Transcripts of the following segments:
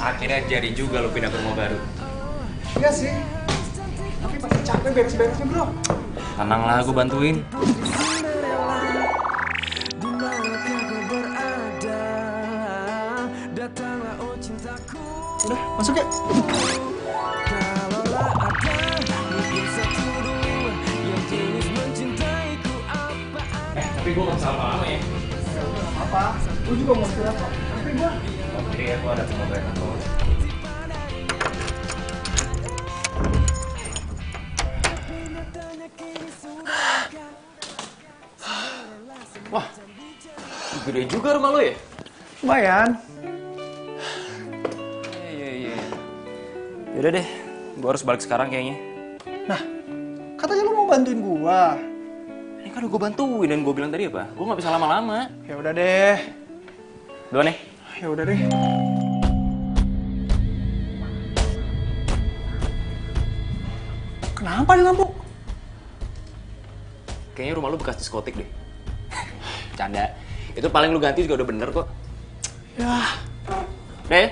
Akhirnya jadi juga lo pindah ke rumah baru. Iya sih. Tapi pasti capek beres-beresnya, bro. Tenang lah, gue bantuin. Udah, masuk ya. Tapi gue gak bisa lama-lama ya. Apa? Gue juga mau istirahat kok. Tapi gue. Jadi ya, gue ada pengobatan lo. Wah, gede juga rumah lo ya? Lumayan. Iya. Yaudah deh, gue harus balik sekarang kayaknya. Nah, katanya lu mau bantuin gua. Ini kan udah gue bantuin dan gue bilang tadi apa? Gue gak bisa lama-lama. Ya udah deh. Duluan nih. Ya udah deh. Kenapa nih lampu? Kayaknya rumah lu bekas diskotik deh. Canda. Itu paling lu ganti juga udah bener kok. Ya. Deh.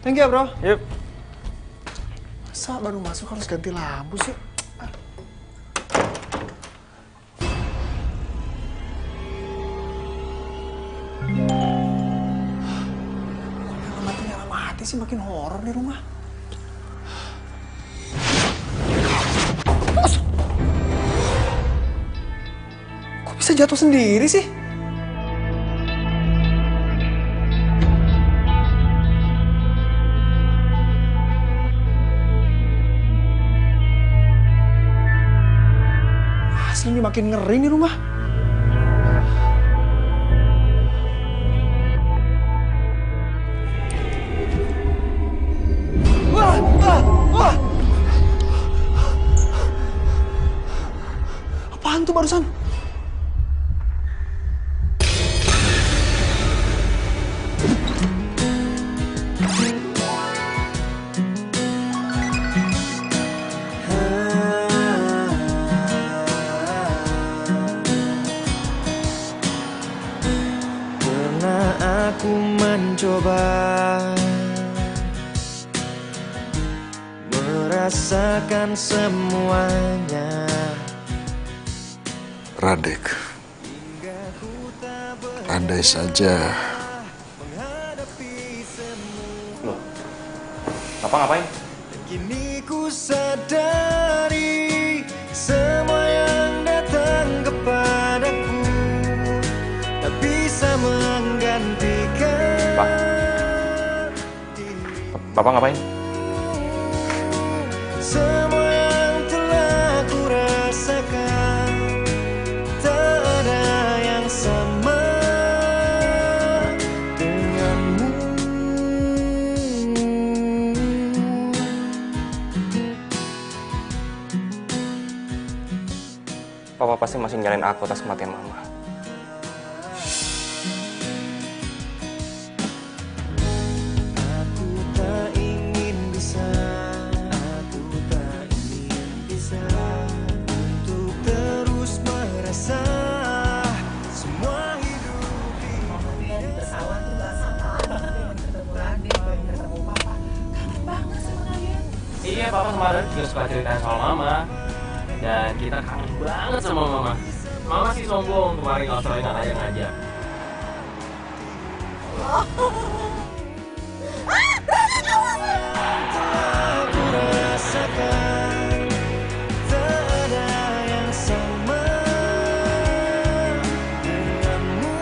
Thank you ya, bro. Yuk. Masa baru masuk harus ganti lampu sih? Nyala mati sih, makin horor di rumah. Kok bisa jatuh sendiri sih? Asli ini makin ngeri nih rumah. Wah! Apaan tuh barusan? Pernah aku mencoba merasakan semuanya. Radek, andai saja. Loh, Papa ngapain? Kini ku sadari semua yang datang kepadaku tak bisa menggantikan. Pak. Papa ngapain? Semua yang telah ku rasakan tak ada yang sama denganmu. Papa pasti masih nyalain aku atas kematian Mama. Aku tak ingin bisa untuk terus merasa semua hidup ini. Iya, Papa kemarin juga suka ceritain soal Mama. Dan kita kangen banget sama Mama. Mama sih sombong, kemarin nggak sering ngajak-ngajak. Aku rasakan tak ada yang sama denganmu.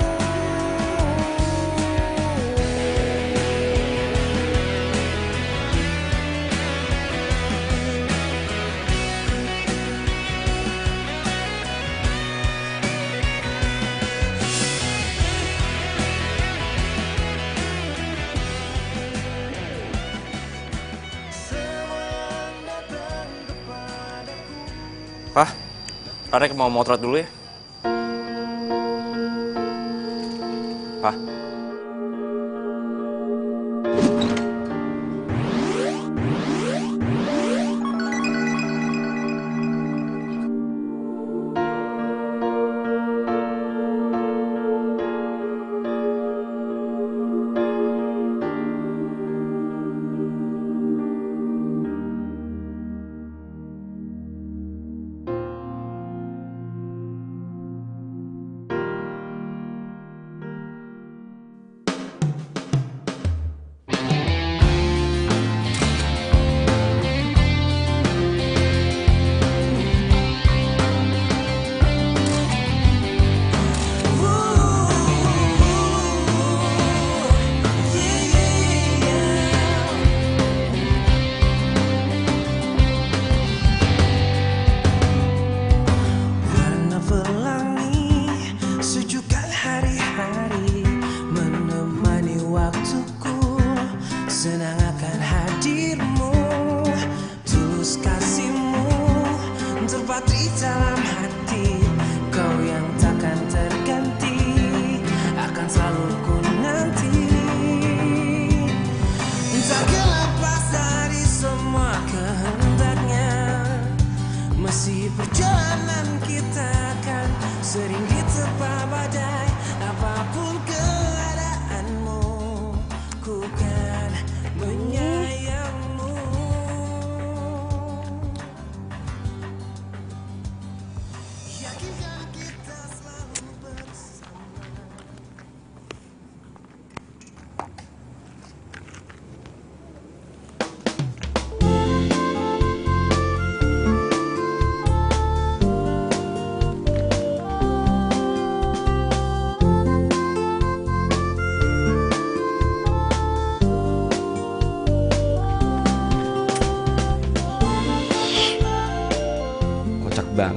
Pak, Radek mau motret dulu ya? Pak.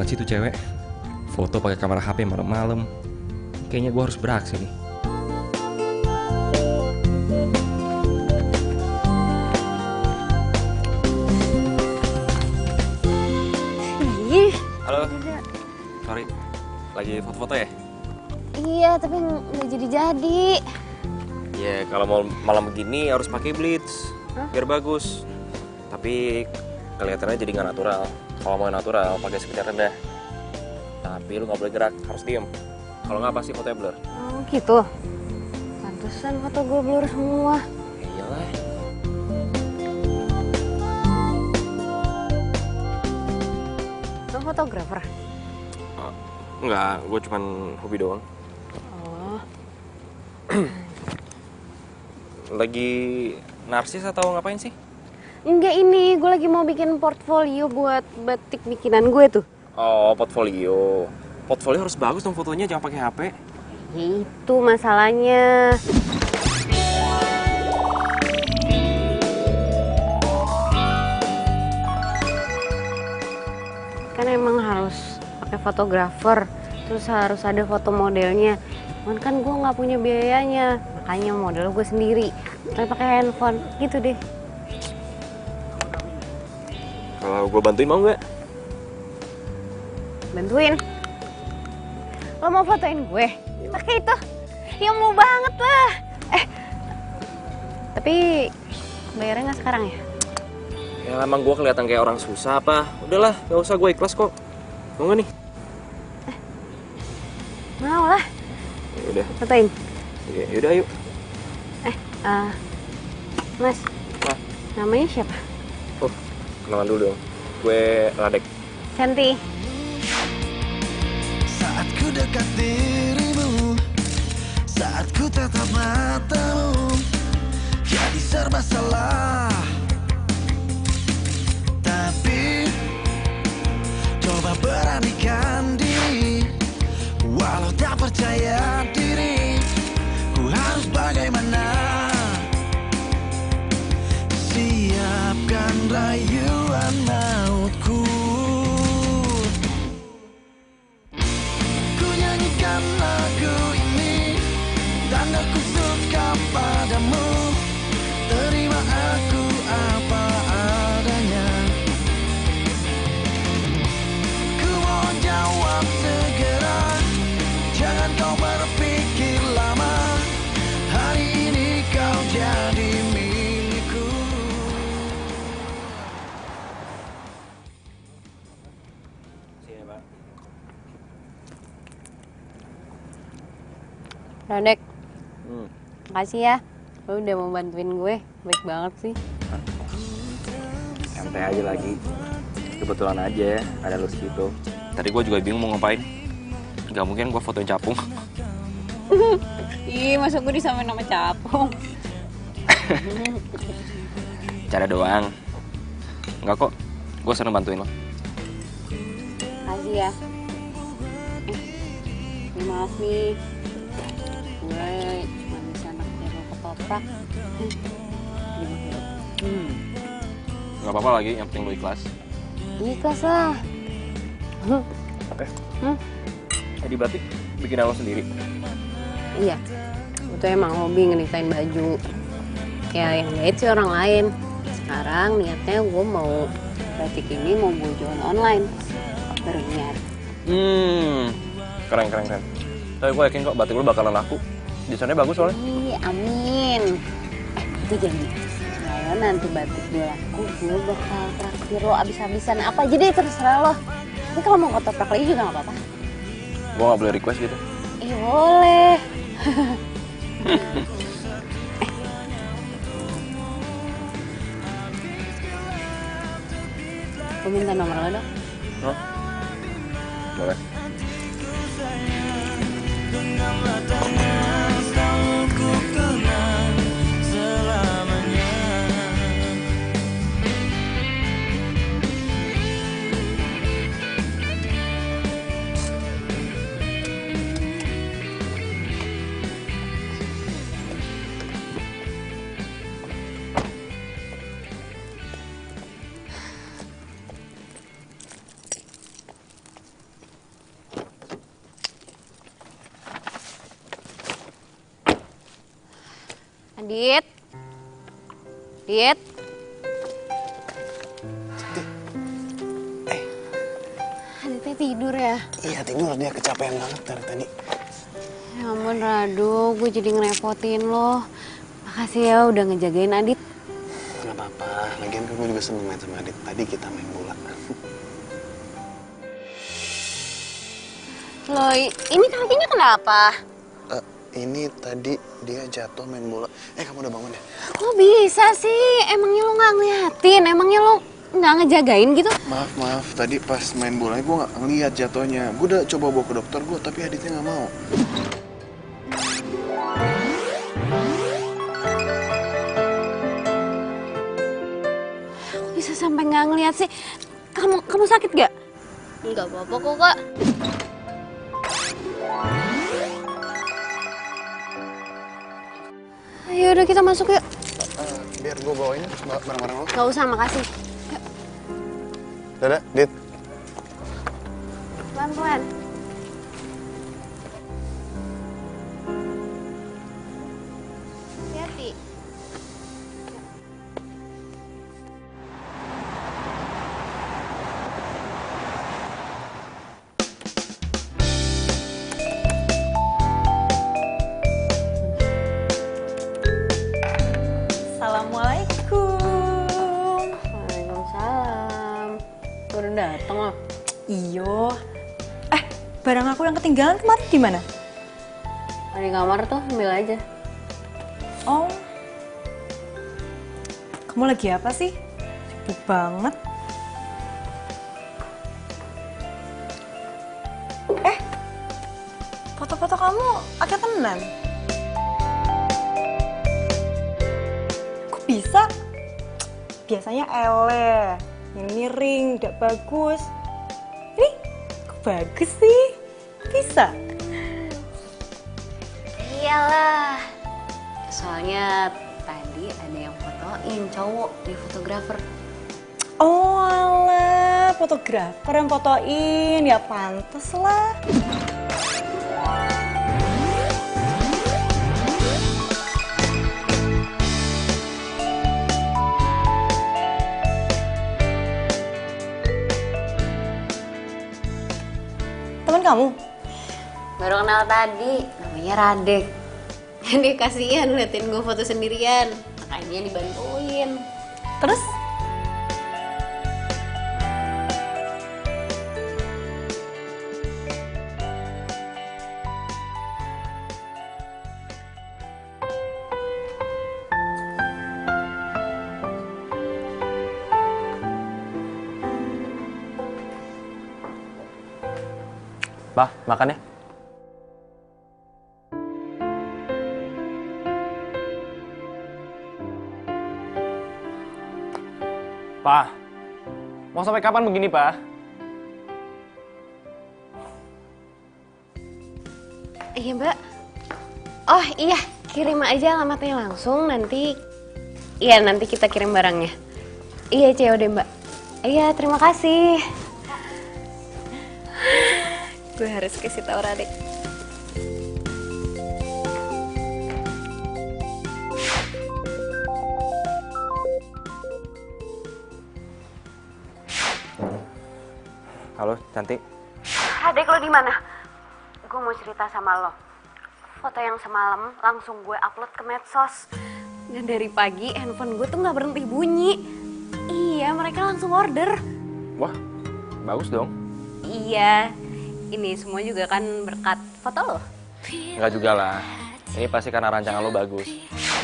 banget sih tuh cewek. Foto pakai kamera HP malam-malam. Kayaknya gue harus beraksi nih. Ih, Halo. Sorry. Lagi foto-foto ya? iya tapi nggak jadi-jadi. Ya kalau mau malam begini harus pakai blitz. Biar bagus. Tapi kelihatannya jadi nggak natural. Kalau mau natural pakai speed rendah. Tapi lu nggak boleh gerak, harus diem. Kalau nggak pasti fotonya blur. Oh gitu. Pantesan foto gue blur semua. Ya iyalah. Lo fotografer? Enggak, gue cuman hobi doang. Oh. Lagi narsis atau ngapain sih? Enggak, ini gue lagi mau bikin portfolio buat batik bikinan gue tuh. Oh, portfolio. Portfolio harus bagus dong fotonya, jangan pakai HP. Ya itu masalahnya. Kan emang harus pakai fotografer, terus harus ada foto modelnya. Cuman kan gue nggak punya biayanya, makanya model gue sendiri. Tapi pakai handphone, gitu deh. Kalau gue bantuin mau nggak? Bantuin. Lo mau fotoin gue? Pakai itu. Ya mau banget lah. Tapi bayarnya nggak sekarang ya? Ya emang gue kelihatan kayak orang susah apa? Udahlah, gak usah, gue ikhlas kok. Mau nggak nih? Mau lah. Udah. Fotoin. Yaudah yuk. Mas. Nah. Namanya siapa? Oh, kenalan dulu dong. Gue Radek. Cantik. Saat ku dekat dirimu, saat ku tatap matamu, jadi serba salah. Tapi coba beranikan diri, walau tak percaya diri, ku harus bagaimana? Siapkan rayuan mautku. Ku nyanyikan lagu ini, tanda ku suka padamu. Terima aku apa adanya. Ku mohon jawab segera, jangan kau berpikir lama. Hari ini kau jadi milikku. Sini, Pak. Radek. Makasih ya. Lo udah mau bantuin gue. Baik banget sih. Santai aja lagi. Kebetulan aja ada lu segitu. Tadi gue juga bingung mau ngapain. Gak mungkin gue fotoin capung. Ih, masa gue disamain nama capung. Cara doang. Enggak kok. Gue seneng bantuin lo. Makasih ya. Maaf nih. Gue cuma bisa naktir lo ketoprak. Gak apa-apa lagi, yang penting lo ikhlas. Ikhlas lah. Jadi batik bikin lo sendiri. Iya. Gue tuh emang hobi ngedesain baju. Ya yang jahit sih orang lain. Sekarang niatnya gue mau batik ini mau gue jual online. Baru niat. Keren. Tapi gue yakin kok batik lo bakalan laku. Desainnya bagus soalnya. Ih, amin. Itu janji. Kalau nanti batik gue laku, gue bakal traktir lo abis-abisan apa aja deh, terserah lo. Tapi kalau mau ketoprak lagi juga gak apa-apa. Gue gak boleh request gitu. Boleh. Gue minta nomor lo dong. Hah? Boleh. Genggamlah tangan, selalu ku kenang selamanya. Adit. Adit. Aditnya tidur ya? Iya tidur, dia kecapean banget dari tadi. Ya ampun Rado, gue jadi ngerepotin lo. Makasih ya udah ngejagain Adit. Gak apa-apa, lagian kan gue juga seneng main sama Adit. Tadi kita main bola. Lo, ini kakinya kenapa? Ini tadi dia jatuh main bola. Kamu udah bangun ya? Kok bisa sih? Emangnya lo nggak ngeliatin? Emangnya lo nggak ngejagain gitu? Maaf. Tadi pas main bola gue gak ngeliat jatuhnya. Gue udah coba bawa ke dokter gue, tapi Aditnya gak mau. Kok bisa sampai nggak ngeliat sih? Kamu sakit gak? Nggak apa-apa kok kak. Ayo udah kita masuk yuk. Biar gue bawain barang-barang lo. Gak usah, makasih. Yuk. Dadah, Dit. Pelan-pelan. Hati-hati. Assalamualaikum. Waalaikumsalam. Udah dateng loh. Iyo. Barang aku yang ketinggalan kemarin di mana? Di kamar tuh, ambil aja. Oh. Kamu lagi apa sih? Sibuk banget. Foto-foto kamu agak tenan. Kok bisa? Biasanya ele, yang miring, gak bagus. Ini kok bagus sih? Bisa? Iyalah. Soalnya tadi ada yang fotoin cowok di fotografer. Oh alah, fotografer yang fotoin, ya pantes lah. Teman kamu? Baru kenal tadi, namanya Radek. Dia kasihan liatin gue foto sendirian, makanya dibantuin. Terus? Bah, makan ya. Pak, mau sampai kapan begini, Pak? Iya, Mbak. Oh iya, kirim aja alamatnya langsung, nanti kita kirim barangnya. Iya, COD, Mbak. Iya, terima kasih. Gue harus kasih tahu Radek. Halo, cantik. Radek, lo di mana? Gue mau cerita sama lo. Foto yang semalam langsung gue upload ke medsos. Dan dari pagi handphone gue tuh nggak berhenti bunyi. Iya, mereka langsung order. Wah, bagus dong. Iya, ini semua juga kan berkat foto lo. Enggak juga lah. Ini pasti karena rancangan lo bagus.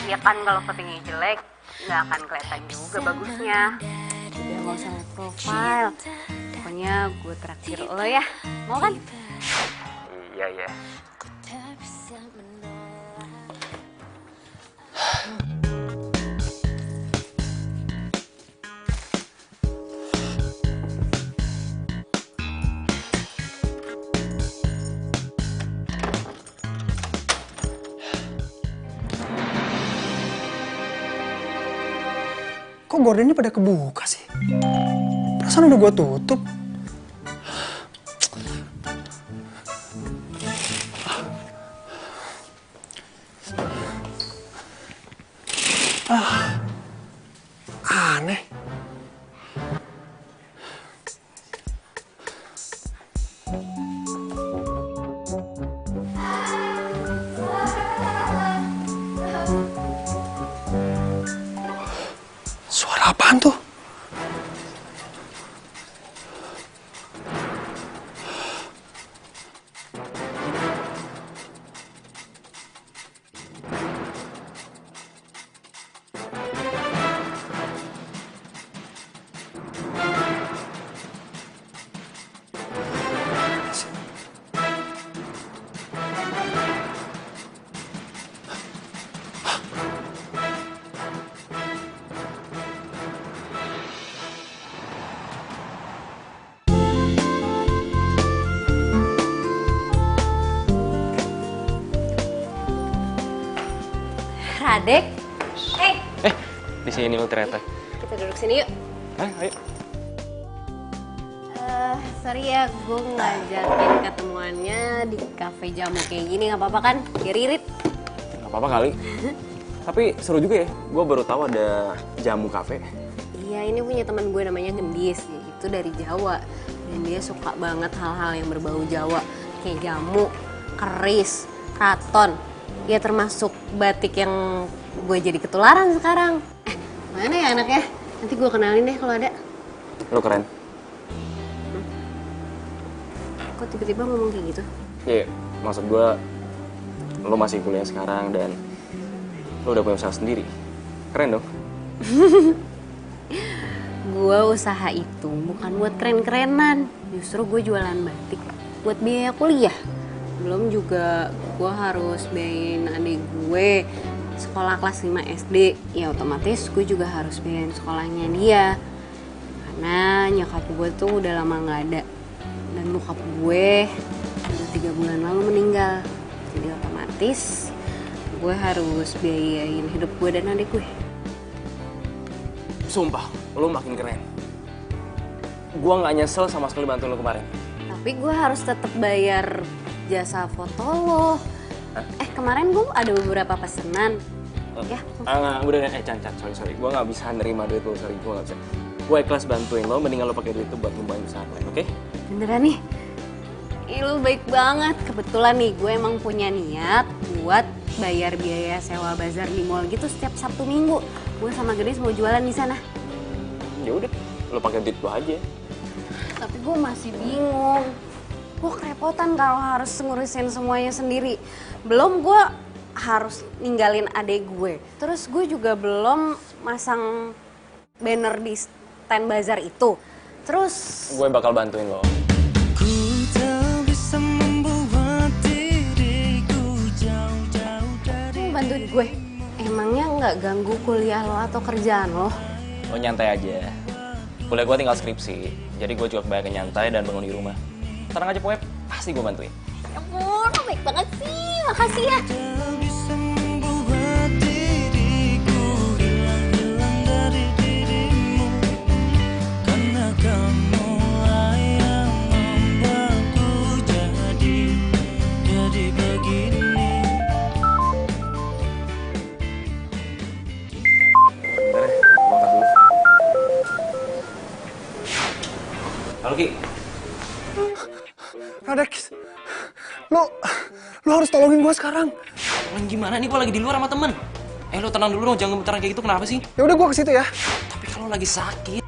Iya kan, kalau fotonya jelek nggak akan kelihatan juga bagusnya. Udah nggak usah liat profile. Pokoknya gue traktir lo ya, mau kan? Iya, iya. Kok gordennya pada kebuka sih? Perasaan udah gue tutup. Aneh. Suara apaan tuh? Radek, Di sini lo ternyata. kita duduk sini yuk. Ayo. Sorry ya, gue ngajakin ketemuannya di kafe jamu kayak gini, nggak apa-apa kan? Biar irit. Gak apa-apa kali. Tapi seru juga ya, gue baru tahu ada jamu kafe. Iya, ini punya teman gue namanya Gendis, itu dari Jawa. Dan dia suka banget hal-hal yang berbau Jawa, kayak jamu, keris, kraton. Ya termasuk batik yang gue jadi ketularan sekarang. Mana ya anaknya? Nanti gue kenalin deh kalau ada. Lo keren. Kok tiba-tiba ngomong kayak gitu? Iya, maksud gue lo masih kuliah sekarang dan lo udah punya usaha sendiri. Keren dong. Gue usaha itu bukan buat keren-kerenan. Justru gue jualan batik buat biaya kuliah. Belum juga gue harus biayain adik gue sekolah kelas 5 SD. Ya otomatis gue juga harus biayain sekolahnya dia. Karena nyokap gue tuh udah lama gak ada. Dan bokap gue udah 3 bulan lalu meninggal. Jadi otomatis gue harus biayain hidup gue dan adik gue. Sumpah, lo makin keren. Gue gak nyesel sama sekali bantu lo kemarin. Tapi gue harus tetap bayar jasa foto lo. Kemarin gue ada beberapa pesanan. Ya. Enggak, udah Chan, sorry. Gue gak bisa nerima duit lo, sorry. Gue gak bisa. Gue ikhlas bantuin lo, mendingan lo pakai duit itu buat ngembangin usaha lain, oke? Beneran nih? Ih, lu baik banget. Kebetulan nih gue emang punya niat buat bayar biaya sewa bazar di mall gitu setiap Sabtu Minggu. Gue sama Gedis mau jualan di sana. Ya udah, lo pakai duit lo aja. Tapi gue masih bingung. Gue kerepotan kalau harus ngurusin semuanya sendiri. Belum gue harus ninggalin adek gue. Terus gue juga belum masang banner di stand bazar itu. Terus Gue bakal bantuin lo. Ku tak bisa membuat diriku jauh-jauh dari lu bantuin gue. Emangnya nggak ganggu kuliah lo atau kerjaan lo? Lo nyantai aja. Kuliah gue tinggal skripsi, jadi gue juga kebanyakan nyantai dan bangun di rumah. Tenang aja pokoknya, pasti gue bantuin. Ya ampun, lo baik banget sih. Makasih ya. tak bisa membuat diriku hilang dari dirimu. Karena kamu yang membuatku jadi begini. Bentar ya, gue angkat dulu. Halo Ki. Radek, lo harus tolongin gue sekarang. Tolong gimana nih, gue lagi di luar sama temen. Lo tenang dulu dong, jangan gemetaran kayak gitu, kenapa sih? Ya udah gue ke situ ya. Tapi kalau lagi sakit.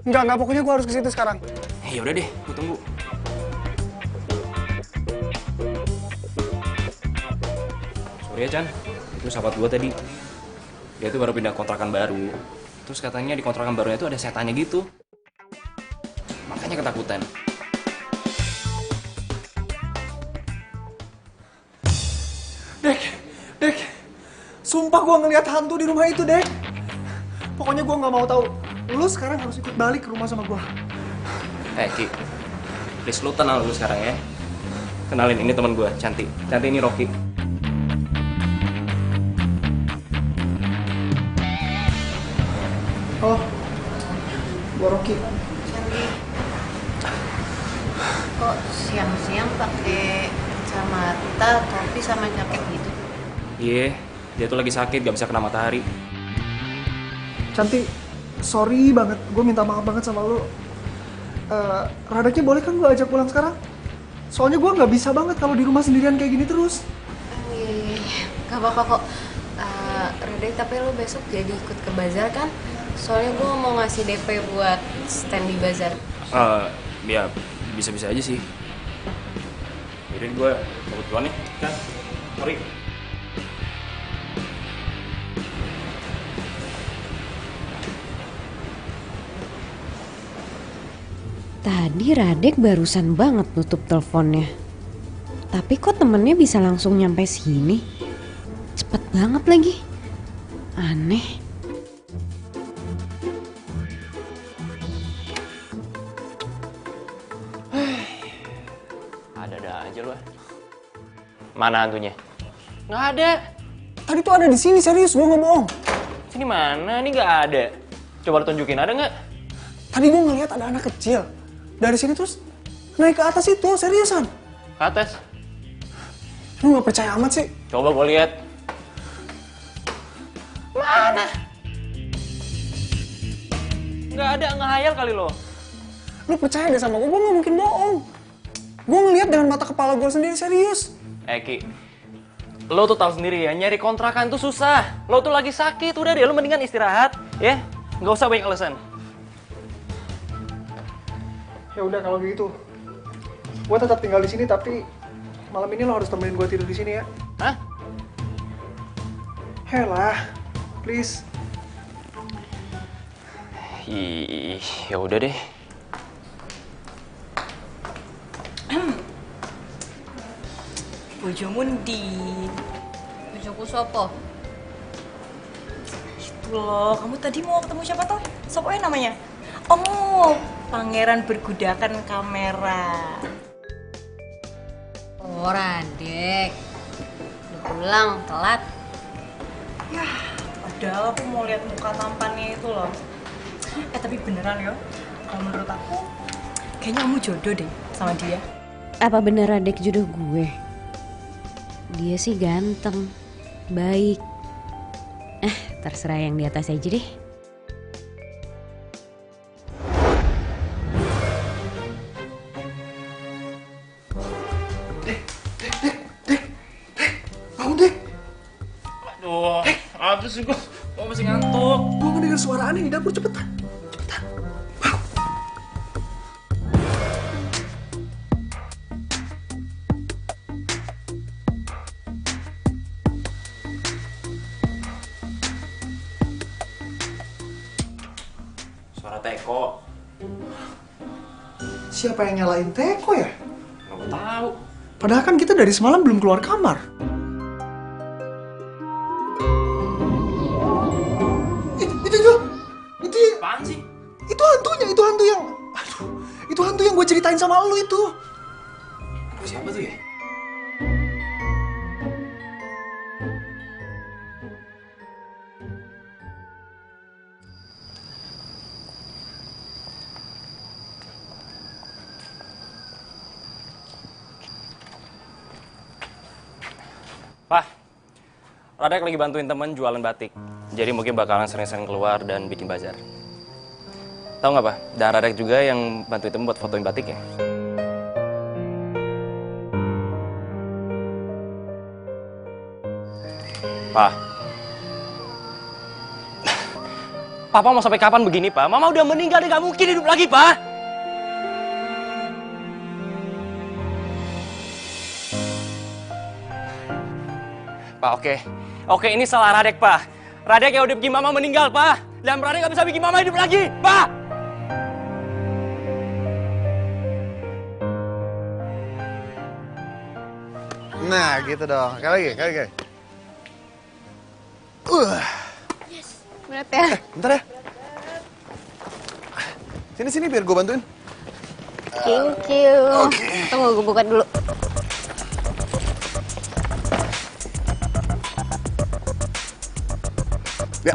Enggak, pokoknya gue harus ke situ sekarang. Ya udah deh, gue tunggu. Sorry ya Chan, itu sahabat gue tadi. Dia tuh baru pindah kontrakan baru. Terus katanya di kontrakan barunya tuh ada setannya gitu. Makanya ketakutan. Dek, sumpah gue ngeliat hantu di rumah itu, Dek. Pokoknya gue nggak mau tahu. Lu sekarang harus ikut balik ke rumah sama gue. Ki, please lu tenang dulu sekarang ya. Kenalin, ini teman gue, Cantik. Cantik ini Rocky. Oh, gue Rocky. Kok siang-siang pakai kacamata, topi sama jaket gitu? Iya, dia tuh lagi sakit, gak bisa kena matahari. Cantik, sorry banget, gue minta maaf banget sama lo. Radeknya boleh kan gue ajak pulang sekarang? Soalnya gue nggak bisa banget kalau di rumah sendirian kayak gini terus. Gak apa-apa kok. Radek, tapi lo besok jadi ikut ke bazar kan? Soalnya gue mau ngasih DP buat stand di bazar. Ya bisa-bisa aja sih. Yaudah gue cabut duluan nih, kan? Sorry. Tadi Radek barusan banget nutup teleponnya. Tapi kok temennya bisa langsung nyampe sini? Cepet banget lagi. Aneh. Ada aja lu. Mana hantunya? Nggak ada. Tadi tuh ada di sini, serius, gue nggak bohong. Sini mana? Ini nggak ada. Coba lu tunjukin, ada nggak? Tadi gue ngeliat ada anak kecil. Dari sini terus naik ke atas itu, seriusan. Ke atas. Lu nggak percaya amat sih? Coba gue lihat. Mana? Nggak ada, ngehayal kali lo. Lu percaya deh sama gue nggak mungkin bohong. Gue ngeliat dengan mata kepala gue sendiri, serius. Ki, lo tuh tahu sendiri ya, nyari kontrakan tuh susah. Lo tuh lagi sakit, udah deh, lo mendingan istirahat, ya. Nggak usah banyak alasan. Ya udah kalau gitu, gue tetap tinggal di sini tapi malam ini lo harus temenin gue tidur di sini ya. Hah? Helah, please. Ih, ya udah deh. Bojomu ndi? Bojoku sopo? Itu loh, kamu tadi mau ketemu siapa toh? Sopo namanya? Oh, pangeran bergudakan kamera. Oh, Radek. Udah pulang, telat. Ya, padahal aku mau lihat muka tampannya itu loh. Tapi beneran ya, kalau menurut aku kayaknya kamu jodoh deh sama dia. Apa bener Radek jodoh gue? Dia sih ganteng, baik. Terserah yang di atas aja deh. Bangun deh. Aduh, apa sih gue masih ngantuk. Gue ngedenger suara aneh di dapur, cepetan. Suara Teko. Siapa yang nyalain Teko ya? Nggak tahu. Padahal kan kita dari semalam belum keluar kamar. Itu Apaan sih? itu hantu yang, aduh, itu hantu yang gue ceritain sama lu itu. Aduh, siapa tuh ya? Pak, Radek lagi bantuin temen jualan batik. Jadi mungkin bakalan sering-sering keluar dan bikin bazar. Tahu nggak, Pak? Dan Radek juga yang bantuin temen buat fotoin batiknya. Pak. Papa mau sampai kapan begini, Pak? Mama udah meninggal, dia nggak mungkin hidup lagi, Pak. Pak, oke, ini salah Radek, Pak. Radek yang udah bikin Mama meninggal, Pak. Dan Radek nggak bisa bikin Mama hidup lagi, Pak. Nah, gitu dong. Kali lagi. Berat ya? Bentar ya. Sini biar gue bantuin. Thank you. Tunggu, gue buka dulu. Ya.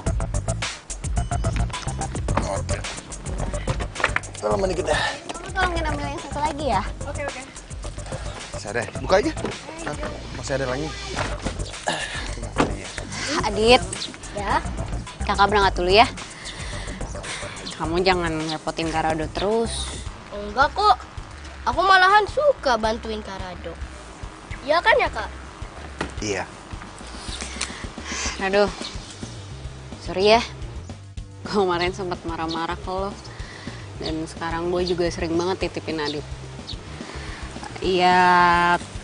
Oke. Tolong dikit deh. Kamu tolongin ambil yang satu lagi ya? Oke. Masih ada. Buka aja. Masih ada lagi. Adit. Ya? Kakak berangkat dulu ya. Kamu jangan ngerepotin Karado terus. Enggak kok. Aku malahan suka bantuin Karado. Iya kan ya, Kak? Iya. Aduh, sorry ya. Gue kemarin sempat marah-marah ke lo. Dan sekarang gue juga sering banget titipin Adit. Iya,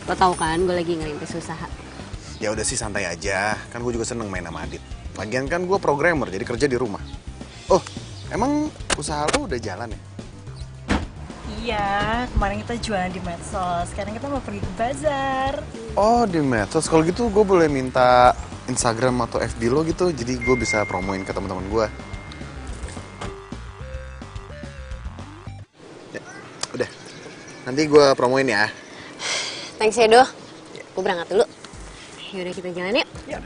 lo tau kan gue lagi ngerintis usaha. Ya udah sih santai aja, kan gue juga seneng main sama Adit. Lagian kan gue programmer, jadi kerja di rumah. Oh, emang usaha lo udah jalan ya? Iya, kemarin kita jualan di medsos. Sekarang kita mau pergi ke bazar. Oh, di medsos. Kalau gitu gue boleh minta Instagram atau FB lo gitu, jadi gue bisa promoin ke teman-teman gue. Ya, udah. Nanti gue promoin ya. Thanks ya, Do. Gue berangkat dulu. Yaudah kita jalan yuk. Ya.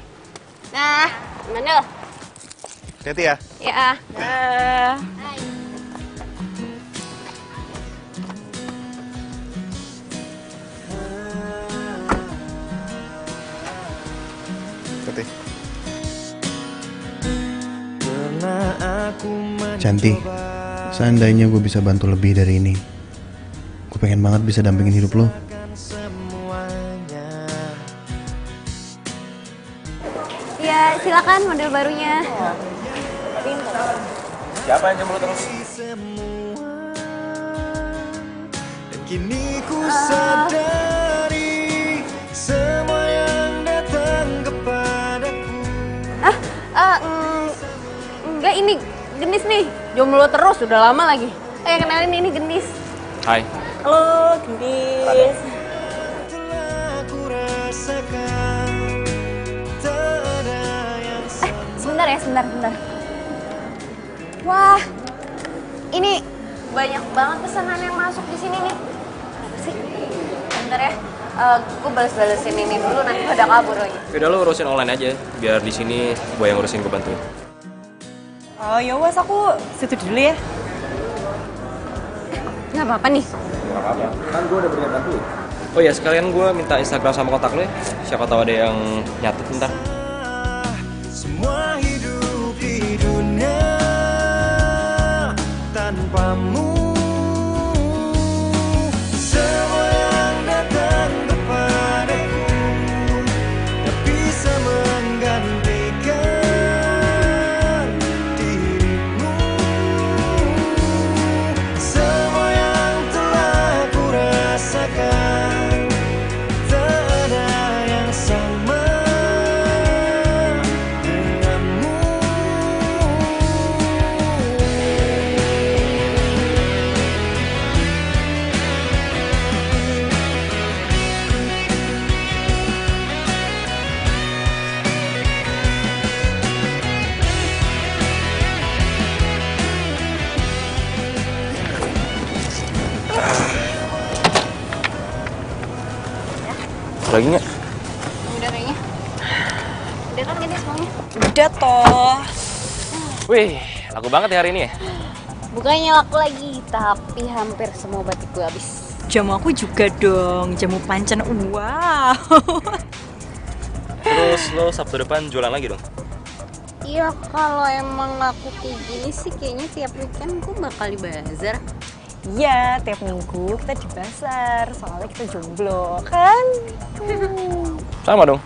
Nah, gimana? Hati-hati ya. Ya. Dah. Hati. Cantik, seandainya gue bisa bantu lebih dari ini, gue pengen banget bisa dampingin hidup lo. Ya, silakan model barunya. Siapa yang jomblo terus? Kini ku sadari semua yang datang kepadaku. Enggak, ini Genis nih. Jomblo terus, udah lama lagi. Kenalin ini Genis. Hai. Halo, Gendis. Telah ku rasakan tak ada yang Sebentar ya, sebentar. Wah, ini banyak banget pesanan yang masuk di sini nih. Apa sih? Bentar ya, gue bales-balesin ini dulu, nanti pada kabur lagi. Udah lo urusin online aja, biar di sini gue yang urusin, gue bantuin. Oh ya wes, aku situ dulu ya. Nggak apa-apa nih. Gak apa-apa, kan gue udah berniat bantuin. Oh ya, sekalian gue minta Instagram sama kontak lo ya. Siapa tahu ada yang nyatet ntar. semua hidup di dunia tanpamu. Semua yang datang kepadaku tak bisa menggantikan dirimu. Semua yang telah ku rasakan tak ada yang sama denganmu. Lagi nggak? Udah kayaknya. Udah kan Genis semuanya? Udah toh. Wih, laku banget ya hari ini ya? Bukannya laku lagi, tapi hampir semua batik gue habis. Jamu aku juga dong, jamu pancan. Wow. Terus lo Sabtu depan jualan lagi dong? Iya, kalau emang laku kayak gini sih kayaknya tiap weekend gue bakal di bazar. Iya, tiap minggu kita di pasar, soalnya kita jomblo, kan? Sama dong.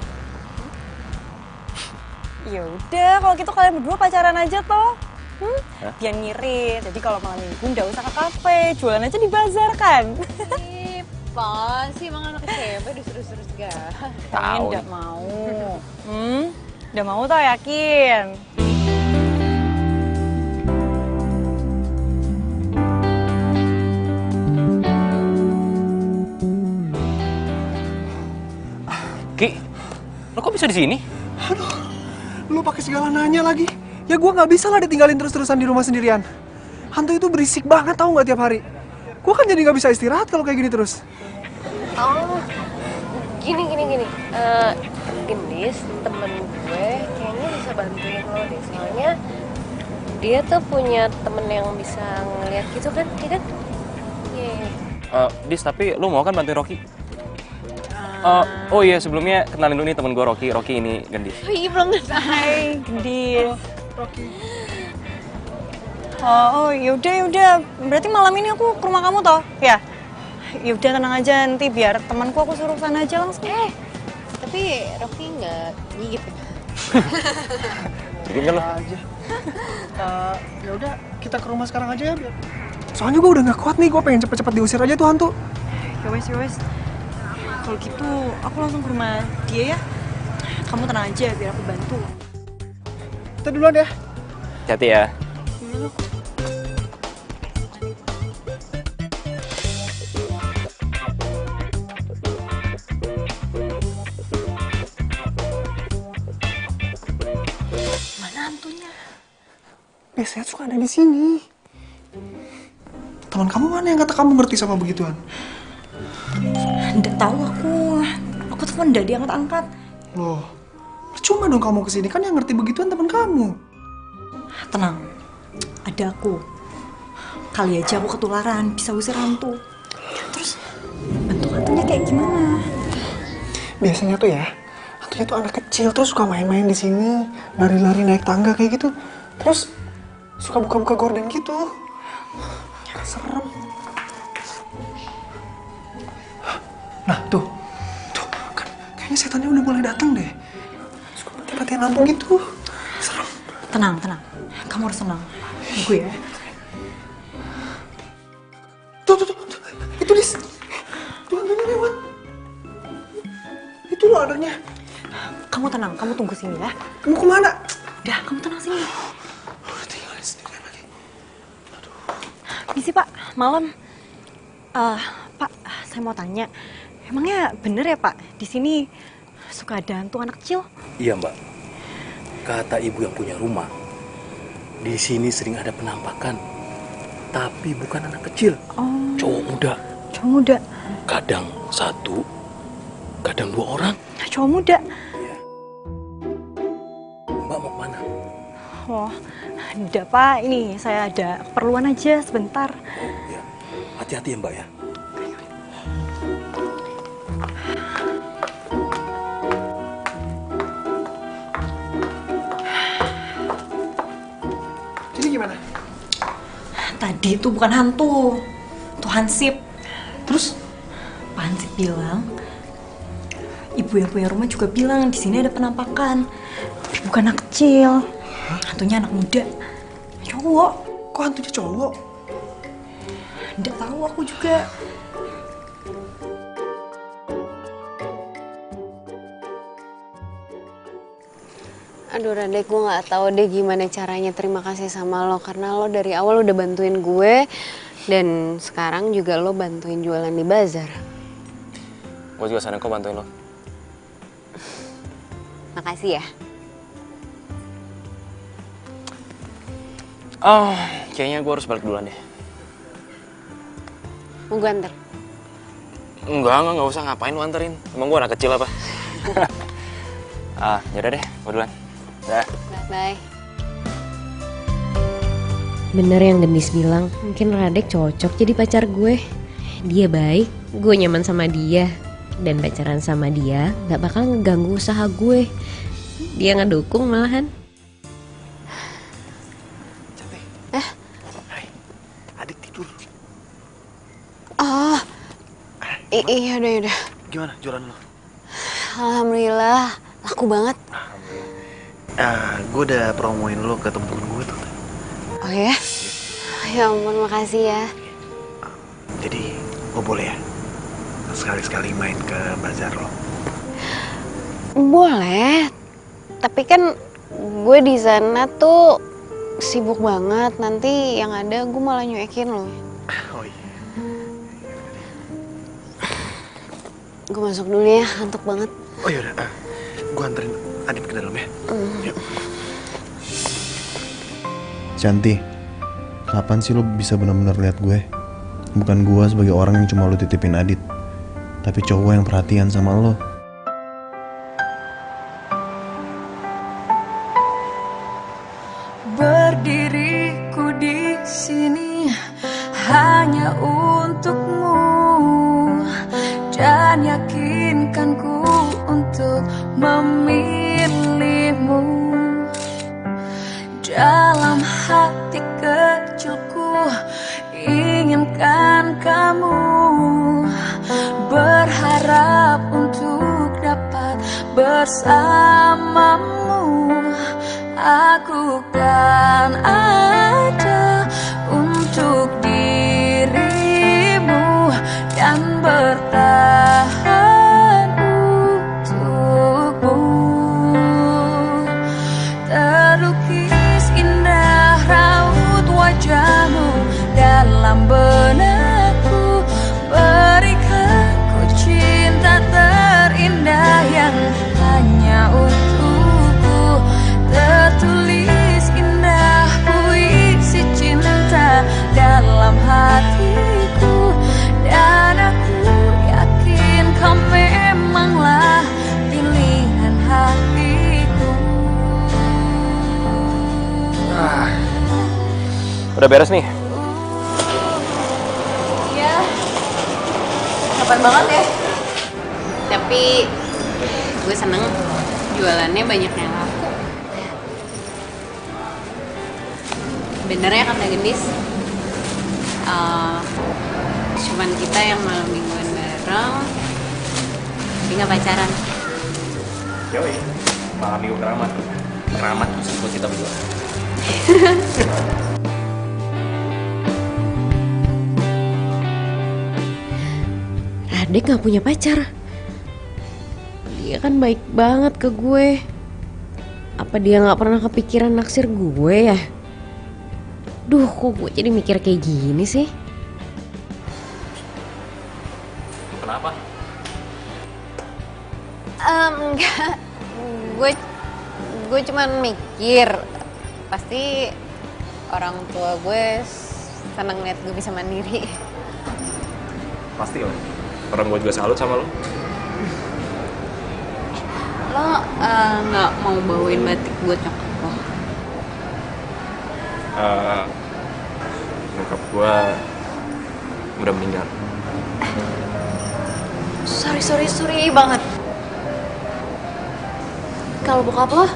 Ya udah, kalau gitu kalian berdua pacaran aja toh. Hah? Biar ngirit. Jadi kalau malam minggu nggak usah ke kafe, jualan aja di bazar kan? Ih, apaan sih emang anak SMP disuruh-suruh segala. Kalian Tahu nggak nih. mau. Udah mau tau, yakin? Ki, lo kok bisa di sini? Lu pakai segala nanya lagi. Ya gue nggak bisa lah ditinggalin terus-terusan di rumah sendirian. Hantu itu berisik banget, tahu nggak tiap hari. Gue kan jadi nggak bisa istirahat kalau kayak gini terus. Oh, gini. Genis, temen gue kayaknya bisa bantuin lo deh. Soalnya dia tuh punya temen yang bisa ngeliat gitu kan, iya kan? Iya. Dis, tapi lo mau kan bantuin Rocky? Oh iya, sebelumnya kenalin dulu nih temen gue Rocky. Rocky ini Gendis. Oh iya, belum kenal. Hai, Gendis. Oh, yaudah. Berarti malam ini aku ke rumah kamu toh? Ya. Yaudah tenang aja, nanti biar temanku aku suruh sana aja langsung. Tapi Rocky nggak gigit ya? Bikin kan lo? Ya udah, kita ke rumah sekarang aja ya. Soalnya gue udah nggak kuat nih, gue pengen cepet-cepet diusir aja tuh hantu. Ya wes. Kalau gitu aku langsung ke rumah dia ya. Kamu tenang aja biar aku bantu. Kita duluan ya. Hati ya. Mana hantunya? Biasanya suka ada di sini. Teman kamu mana yang kata kamu ngerti sama begituan? Nggak tahu aku. Aku telepon nggak diangkat-angkat. Loh, percuma dong kamu kesini, kan yang ngerti begituan teman kamu. Tenang, ada aku. Kali aja aku ketularan, bisa usir hantu. Terus bentuk hantunya kayak gimana? Biasanya tuh ya, hantunya tuh anak kecil terus suka main-main di sini, lari-lari naik tangga kayak gitu. Terus suka buka-buka gorden gitu. Serem. Nah, tuh kan kayaknya setannya udah mulai datang deh. Suka mati-matian lampu gitu. Serem. Tenang. Kamu harus tenang. Gue ya. Tuh. Itu Dis. Tuh hantunya lewat. Itu loh adanya. Kamu tenang, kamu tunggu sini ya. Mau kemana? Udah, kamu tenang sini. Lu udah tinggalin sendirian lagi. Misi Pak, malam. Pak, saya mau tanya. Emangnya bener ya Pak, di sini suka ada hantu anak kecil? Iya Mbak, kata ibu yang punya rumah, di sini sering ada penampakan, tapi bukan anak kecil, cowok muda. Cowok muda? Kadang 1, kadang 2 orang. Cowok muda? Iya. Mbak mau kemana? Oh, enggak Pak, ini saya ada keperluan aja sebentar. Ya, hati-hati ya Mbak ya. Jadi gimana? Tadi itu bukan hantu, itu hansip. Terus? Pak Hansip bilang, ibu yang punya rumah juga bilang di sini ada penampakan, tapi bukan anak kecil, hantunya anak muda, cowok. Kok hantunya cowok? Nggak tahu aku juga. Aduh Radek, gue nggak tahu deh gimana caranya terima kasih sama lo, karena lo dari awal udah bantuin gue dan sekarang juga lo bantuin jualan di bazar. Gue juga seneng kok bantuin lo. Makasih ya. Oh, kayaknya gue harus balik duluan deh. Mau gue anter? Enggak usah, ngapain lu anterin? Emang gue anak kecil apa? Yaudah deh, gue duluan. Dah. Bye. Bener yang Gendis bilang, mungkin Radek cocok jadi pacar gue. Dia baik, gue nyaman sama dia. Dan pacaran sama dia gak bakal ngeganggu usaha gue. Dia ngedukung malahan. Cantik. Hai, adik tidur. Oh, iya udah. Gimana jualan lo? Alhamdulillah, laku banget. Gue udah promoin lo ke temen-temen gue tuh. Oh ya? Ya ampun, makasih ya. Jadi, gue boleh ya? Sekali-sekali main ke bazar lo. Boleh. Tapi kan gue di sana tuh sibuk banget. Nanti yang ada gue malah nyuekin lo. Oh iya. Gue masuk dulu ya, ngantuk banget. Oh yaudah, gue anterin Adit ke dalam ya. Yuk. Cantik, kapan sih lo bisa benar-benar lihat gue? Bukan gue sebagai orang yang cuma lo titipin Adit, tapi cowok yang perhatian sama lo. Berdiriku di sini hanya untukmu dan yakinkanku untuk memilihmu dalam hati kecil. kecilku, inginkan kamu, berharap untuk dapat bersamamu. Aku kan ada untuk dirimu dan bertahan untukmu. Terlukis indah raut wajahmu dalam benakku, berikan ku cinta terindah yang hanya untukku. Tertulis indah puisi cinta dalam hatiku, dan aku yakin kau memanglah pilihan hatiku. Udah beres nih. Iya. Kapan banget ya? Tapi gue seneng jualannya banyak yang laku. Bener ya kata Gendis? Cuman kita yang malam mingguan bareng, tapi nggak pacaran. Yoi, malam minggu keramat. Keramat khusus buat kita berdua. Radek gak punya pacar. Dia kan baik banget ke gue. Apa dia gak pernah kepikiran naksir gue ya? Duh, kok gue jadi mikir kayak gini sih? Kenapa? Enggak. Gue cuman mikir, pasti orang tua gue seneng liat gue bisa mandiri. Pasti lah. Orang gue juga salut sama lo. Lo nggak mau bawain batik buat nyokap lo? Nyokap gue udah meninggal. Sorry banget. Kalau bokap lo?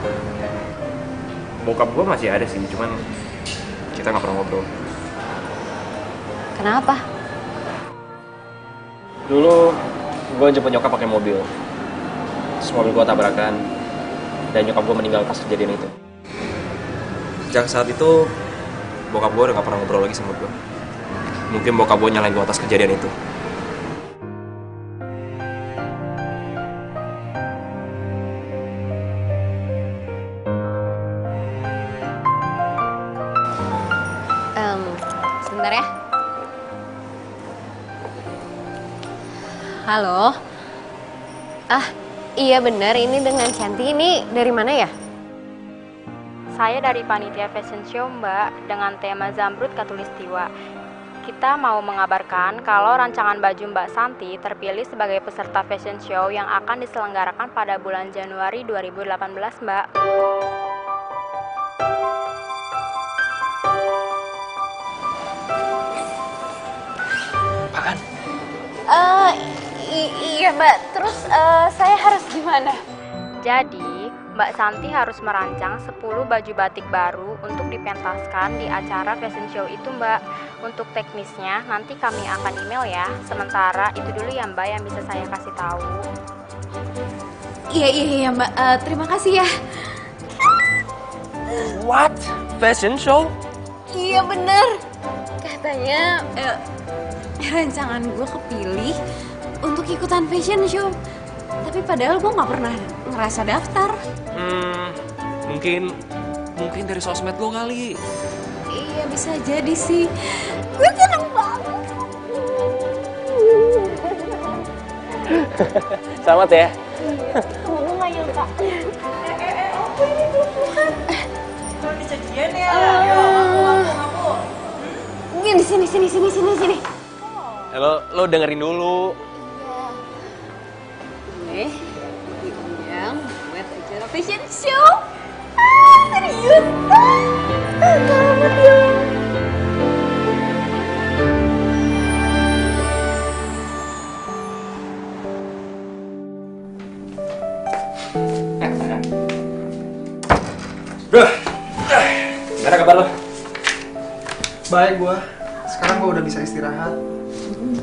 Bokap gue masih ada sih, cuman kita nggak pernah ngobrol. Kenapa? Dulu gue jemput nyokap pakai mobil. Terus mobil gue tabrakan dan nyokap gue meninggal pas kejadian itu. Sejak saat itu bokap gue udah gak pernah ngobrol lagi sama gue. Mungkin bokap gue nyalain gue atas kejadian itu. Sebentar ya. Halo. Iya benar, ini dengan Cantik. Ini dari mana ya? Saya dari panitia fashion show, Mbak, dengan tema Zamrud Khatulistiwa. Kita mau mengabarkan kalau rancangan baju Mbak Santi terpilih sebagai peserta fashion show yang akan diselenggarakan pada bulan Januari 2018, Mbak. Apaan? Iya Mbak, terus saya harus gimana? Jadi, Mbak Santi harus merancang 10 baju batik baru untuk dipentaskan di acara fashion show itu, Mbak. Untuk teknisnya nanti kami akan email ya. Sementara itu dulu ya Mbak yang bisa saya kasih tahu. Iya Mbak, terima kasih ya. What? Fashion show? Iya bener. Katanya rancangan gue kepilih untuk ikutan fashion show. Tapi padahal gue gak pernah ngerasa daftar. Mungkin dari sosmed lo kali. Iya bisa jadi sih. Gue seneng banget. Selamat ya. Kamu gak nyangka. Aku ini bukan. Belum dijadian ya? Ngaku. Ini sini. Lo dengerin dulu. Iya. Diundang buat acara fashion show. Serius? Selamat ya. Gimana kabar lo? Baik gue. Sekarang gue udah bisa istirahat.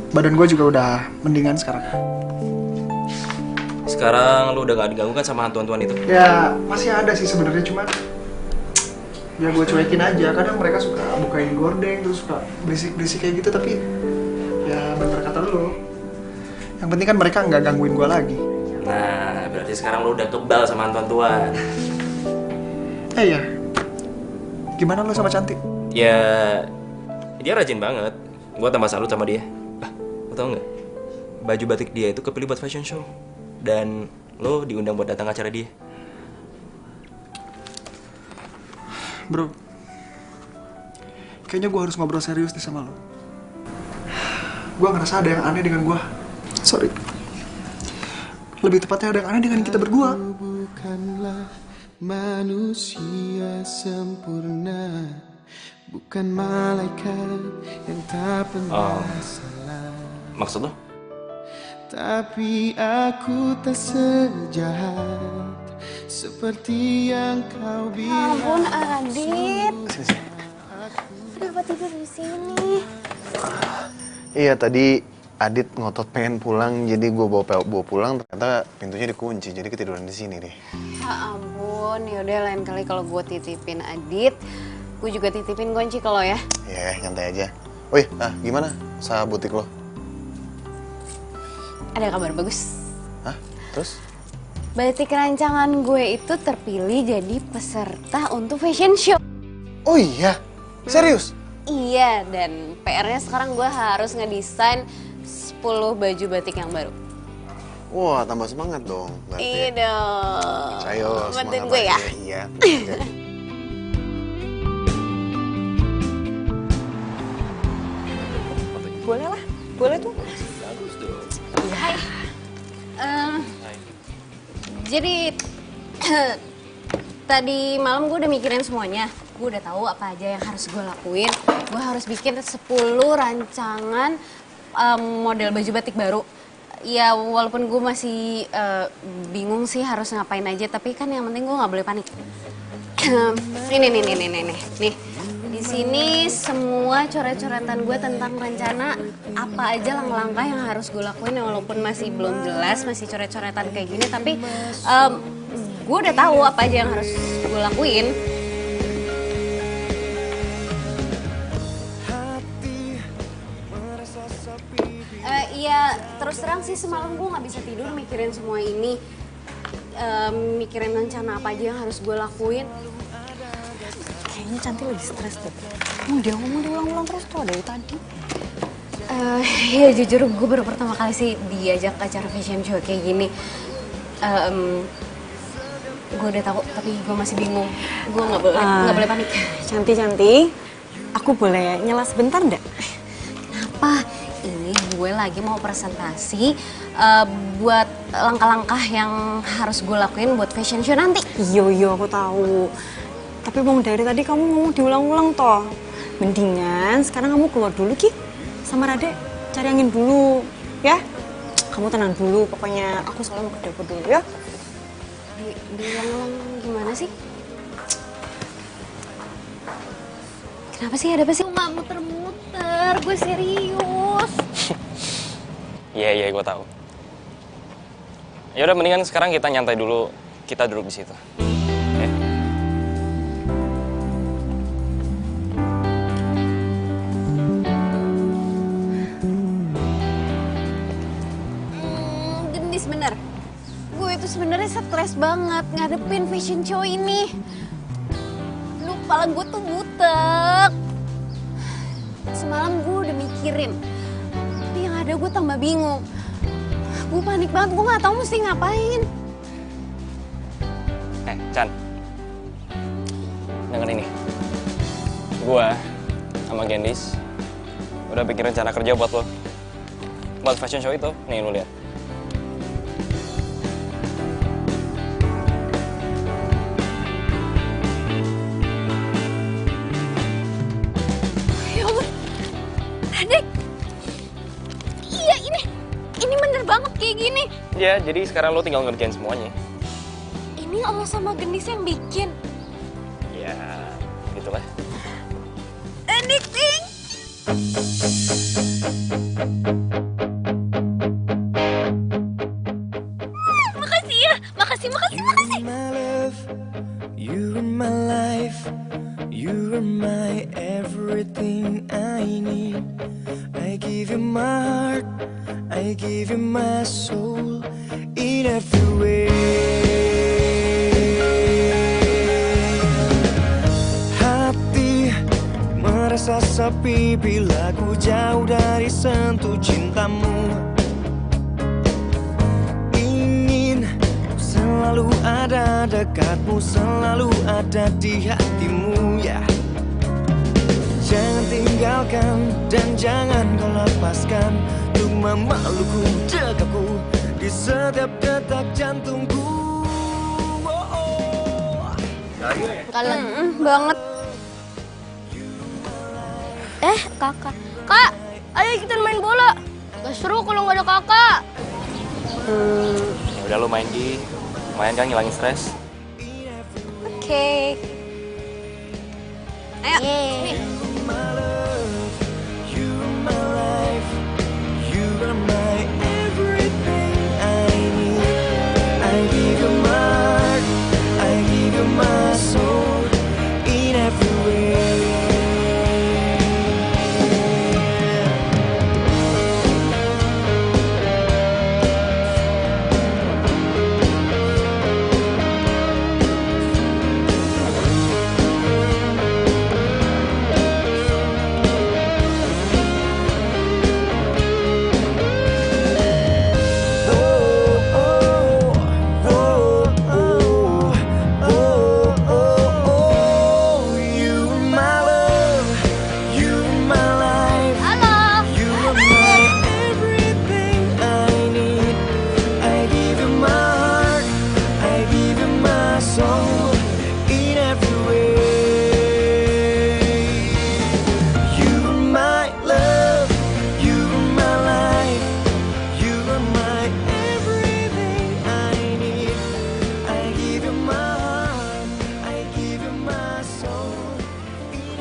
Badan gue juga udah mendingan sekarang. Sekarang lu udah gak diganggu kan sama hantu-hantuan itu? Ya masih ada sih sebenarnya, cuman ya gue cuekin aja. Kadang mereka suka bukain gordeng terus suka berisik-berisik kayak gitu, tapi ya bener kata lu. Yang penting kan mereka nggak gangguin gue lagi. Nah, berarti sekarang lu udah kebal sama hantu-hantuan. Iya. Gimana lu sama Cantik? Ya, dia rajin banget. Gue tambah salut sama dia. Lo tau nggak? Baju batik dia itu kepilih buat fashion show. Dan lo diundang buat datang acara dia. Bro, kayaknya gue harus ngobrol serius nih sama lo. Gue ngerasa ada yang aneh dengan gue. Sorry. Lebih tepatnya ada yang aneh dengan kita berdua. Bukanlah manusia sempurna, bukan malaikat yang tak pernah salah. Maksud lo? Tapi aku tak sejahat seperti yang kau bilang. Ampun Adit, kenapa tidur di sini? Iya, tadi Adit ngotot pengen pulang, jadi gue bawa pulang, ternyata pintunya dikunci, jadi ketiduran di sini deh. Ya ampun, yaudah lain kali kalau gue titipin Adit, gue juga titipin kunci ke lo ya. Iya, nyantai aja. Wih, gimana usaha butik lo? Ada kabar bagus. Hah? Terus? Batik rancangan gue itu terpilih jadi peserta untuk fashion show. Oh iya? Serius? Iya, dan PR-nya sekarang gue harus ngedesain 10 baju batik yang baru. Wah, tambah semangat dong. Iya dong. Ayo, bantuin semangat gue ya. Iya. Boleh lah, boleh tuh. Bagus dong. Hai. Jadi tadi malam gue udah mikirin semuanya. Gue udah tahu apa aja yang harus gue lakuin. Gue harus bikin 10 rancangan model baju batik baru. Ya walaupun gue masih bingung sih harus ngapain aja, tapi kan yang penting gue nggak boleh panik. Nih. Di sini semua coret-coretan gue tentang rencana apa aja langkah-langkah yang harus gue lakuin, walaupun masih belum jelas, masih coret-coretan kayak gini, tapi gue udah tahu apa aja yang harus gue lakuin. Iya, terus terang sih semalam gue nggak bisa tidur mikirin semua ini, mikirin rencana apa aja yang harus gue lakuin. Kayaknya Cantik lagi stres deh. Dia ngomong diulang-ulang terus tuh dari tadi. Ya jujur gue baru pertama kali sih diajak acara fashion show kayak gini. Gue udah tahu tapi gue masih bingung. Gue nggak boleh panik. Cantik, aku boleh nyela sebentar nggak? Kenapa? Ini gue lagi mau presentasi buat langkah-langkah yang harus gue lakuin buat fashion show nanti. Iya, aku tahu. Tapi bang dari tadi kamu ngomong diulang-ulang toh. Mendingan sekarang kamu keluar dulu Ki. Sama Rade cari angin dulu, ya. Kamu tenang dulu, pokoknya aku soalnya mau ke dapur dulu ya. Diulang-ulang gimana sih? Kenapa sih, ada apa sih? Nggak muter-muter, gue serius. Iya, gue tahu. Ya udah, mendingan sekarang kita nyantai dulu, kita duduk di situ. Oke? Gendis bener. Gue itu sebenarnya stres banget ngadepin fashion show ini. Lu, kepala gue tuh butek. Semalam gue udah mikirin, tapi yang ada gue tambah bingung. Gue panik banget, gue nggak tahu mesti ngapain. Chan, denger ini. Gue sama Gendis udah bikin rencana kerja buat lo. Buat fashion show itu, nih lu lihat. Ya ampun, Radek. Iya, ini bener banget kayak gini. Ya, jadi sekarang lo tinggal ngerjain semuanya. Ini Allah sama Gendis yang bikin. Ya, gitulah. addicting. Makasih ya, makasih. You're my life, you're my everything I need. I give you my heart, I give you my soul in every way. Hati merasa sepi bila ku jauh dari sentuh cintamu. Selalu ada dekatmu, selalu ada di hatimu ya. Jangan tinggalkan dan jangan kau lepaskan untuk memelukku, dekapku di setiap detak jantungku. Kalian banget. Kakak. Kak, ayo kita main bola. Gak seru kalau nggak ada kakak. Ya udah lu main di, lumayan kan ngilangin stres. Oke. Ayo. Nih.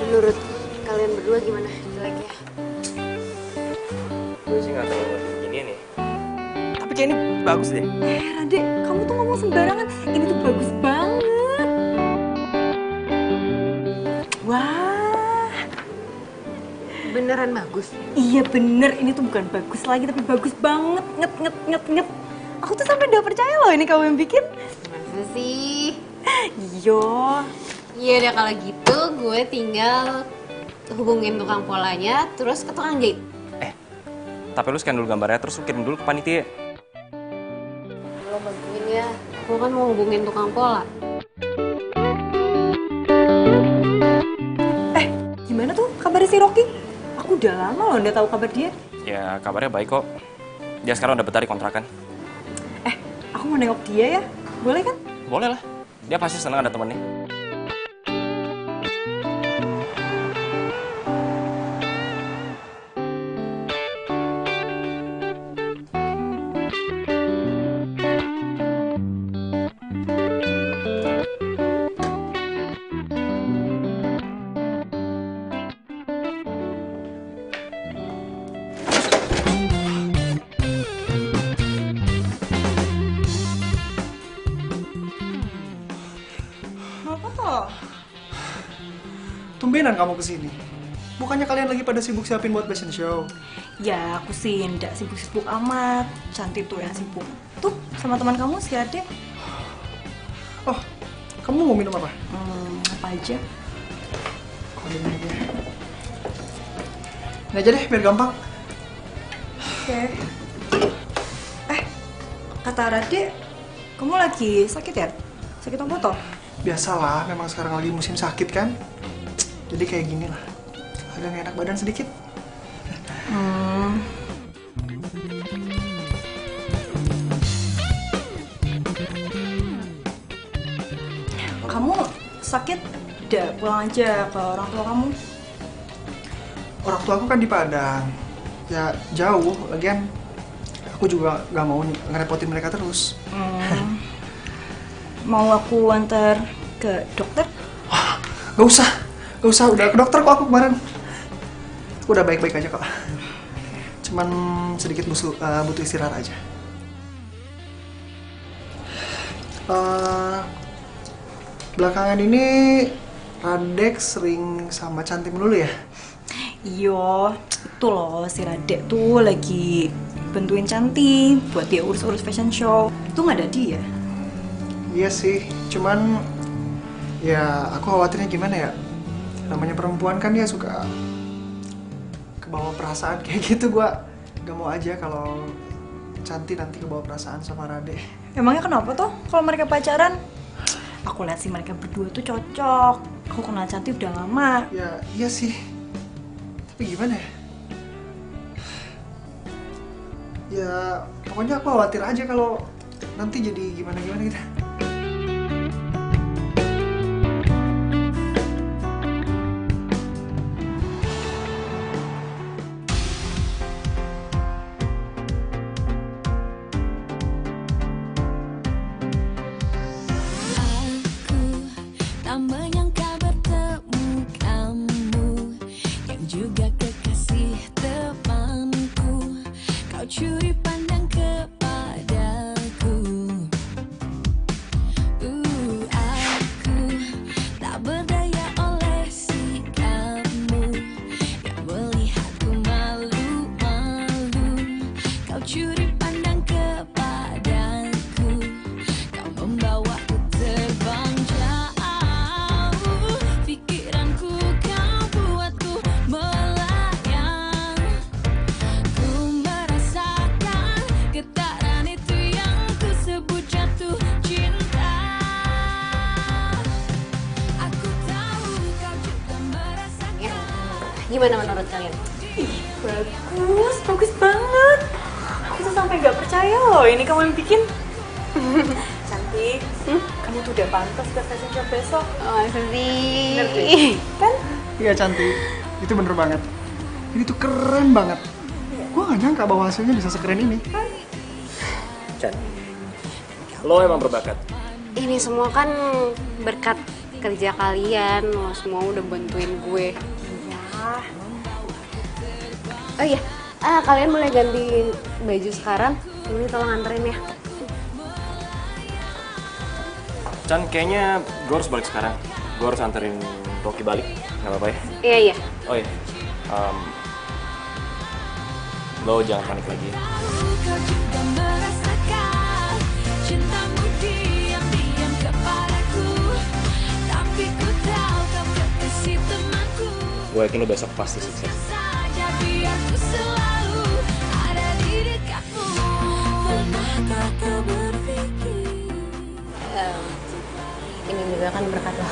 Menurut kalian berdua gimana jeleknya? Gue sih gak terlalu gini nih. Tapi kayak ini bagus deh. Rade, kamu tuh ngomong sembarangan. Ini tuh bagus banget. Wah. Beneran bagus? Iya bener, ini tuh bukan bagus lagi tapi bagus banget. Nget. Aku tuh sampai udah percaya loh ini kamu yang bikin. Masa sih? Yo. Iya udah kalau gitu gue tinggal hubungin tukang polanya terus ke tukang jahit. Tapi lu scan dulu gambarnya terus lu kirim dulu ke panitia. Lo bantuin ya, aku kan mau hubungin tukang pola. Gimana tuh kabarnya si Rocky? Aku udah lama loh nggak tahu kabar dia. Ya kabarnya baik kok. Dia sekarang udah betah di kontrakan. Aku mau nengok dia ya, boleh kan? Boleh lah, dia pasti senang ada temennya. Tumbenan kamu kesini. Bukannya kalian lagi pada sibuk siapin buat fashion show? Ya aku sih nggak sibuk-sibuk amat. Cantik tuh yang sibuk. Tuh sama teman kamu si Ade. Oh, kamu mau minum apa? Apa aja? Ini aja. Ini aja deh, biar gampang. Oke. Kata Rade, kamu lagi sakit ya? Sakit apa toh? Biasalah, memang sekarang lagi musim sakit kan? Jadi kayak gini lah, agak gak enak badan sedikit. Kamu sakit? Udah pulang aja ke orang tua kamu. Orang tua aku kan di Padang, ya jauh. Lagian aku juga gak mau ngerepotin mereka terus. Mau aku antar ke dokter? Gak usah, udah ke dokter kok aku kemarin. Aku udah baik-baik aja kok. Cuman sedikit butuh istirahat aja. Belakangan ini Radek sering sama Cantik melulu ya? Iyo, itu loh si Radek tuh lagi bantuin Cantik buat dia urus-urus fashion show. Itu nggak ada dia. Iya sih, cuman ya aku khawatirnya gimana ya? Namanya perempuan kan dia suka kebawa perasaan kayak gitu. Gua gak mau aja kalau Cantik nanti kebawa perasaan sama Radek. Emangnya kenapa tuh kalau mereka pacaran? Aku lihat sih mereka berdua tuh cocok. Aku kenal Cantik udah lama. Ya iya sih, tapi gimana ya? Ya pokoknya aku khawatir aja kalau nanti jadi gimana-gimana gitu. Tak menyangka bertemu kamu yang juga kekasih temanku. Kau curi pandang kepadaku. Aku tak berdaya oleh sikapmu yang melihatku malu-malu. Kau curi pandang kepadaku. Kau membawaku terbang jauh. Pikiranku kau buatku melayang. Ku merasakan getaran itu yang ku sebut jatuh cinta. Aku tahu kau juga merasakan. Gimana menurut kalian? Bagus, bagus banget. Aku tuh sampai nggak percaya loh ini kamu yang bikin. Cantik, kamu tuh udah pantas ke fashion show besok. Oh, sedih. Bener deh, kan? Iya Cantik, itu bener banget. Ini tuh keren banget. Gua gak nyangka bahwa hasilnya bisa sekeren ini. Chan, lo emang berbakat. Ini semua kan berkat kerja kalian. Lo semua udah bantuin gue. Ya. Oh iya, kalian boleh ganti baju sekarang. Ini tolong anterin ya. Chan, kayaknya gue harus balik sekarang. Gue harus anterin Rocky balik, nggak apa-apa ya? Iya, iya. Oh iya, lo jangan panik lagi. Kau juga merasakan cintamu diam-diam kepadaku. Tapi ku tahu kau kekasih temanku. Gue yakin lo besok pasti sukses. Saja biar ku selalu ada di dekatmu. Pernahkah kau berpikir? Ini juga kan berkat lo.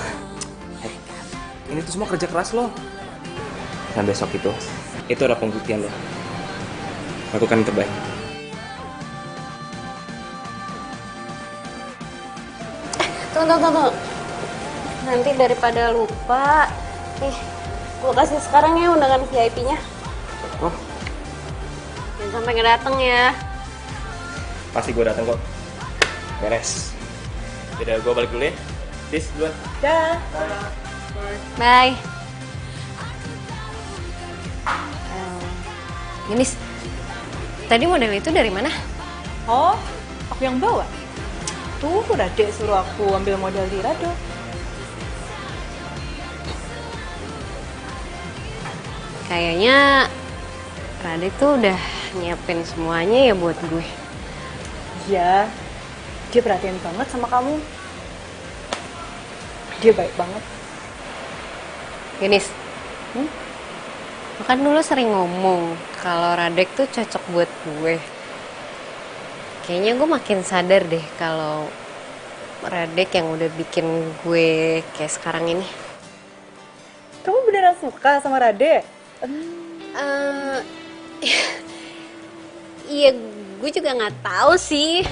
Ini tuh semua kerja keras lo. Dan besok itu ada pembuktian lo. Lakukan yang terbaik. Tunggu. Nanti daripada lupa, nih, gue kasih sekarang ya undangan VIP-nya. Oh, Jangan sampai nggak dateng ya. pasti gue datang kok. Beres. Jadi gue balik dulu ya. Tis, duluan. Dah. Bye. Genis, tadi model itu dari mana? Oh, aku yang bawa. Tuh, Radek suruh aku ambil model di Rado. Kayaknya Radek tuh udah nyiapin semuanya ya buat gue. Iya, dia perhatian banget sama kamu. Dia baik banget. Genis, lo kan dulu sering ngomong kalau Radek tuh cocok buat gue. Kayaknya gue makin sadar deh kalau Radek yang udah bikin gue kayak sekarang ini. Kamu beneran suka sama Radek? Iya, gue juga nggak tahu sih.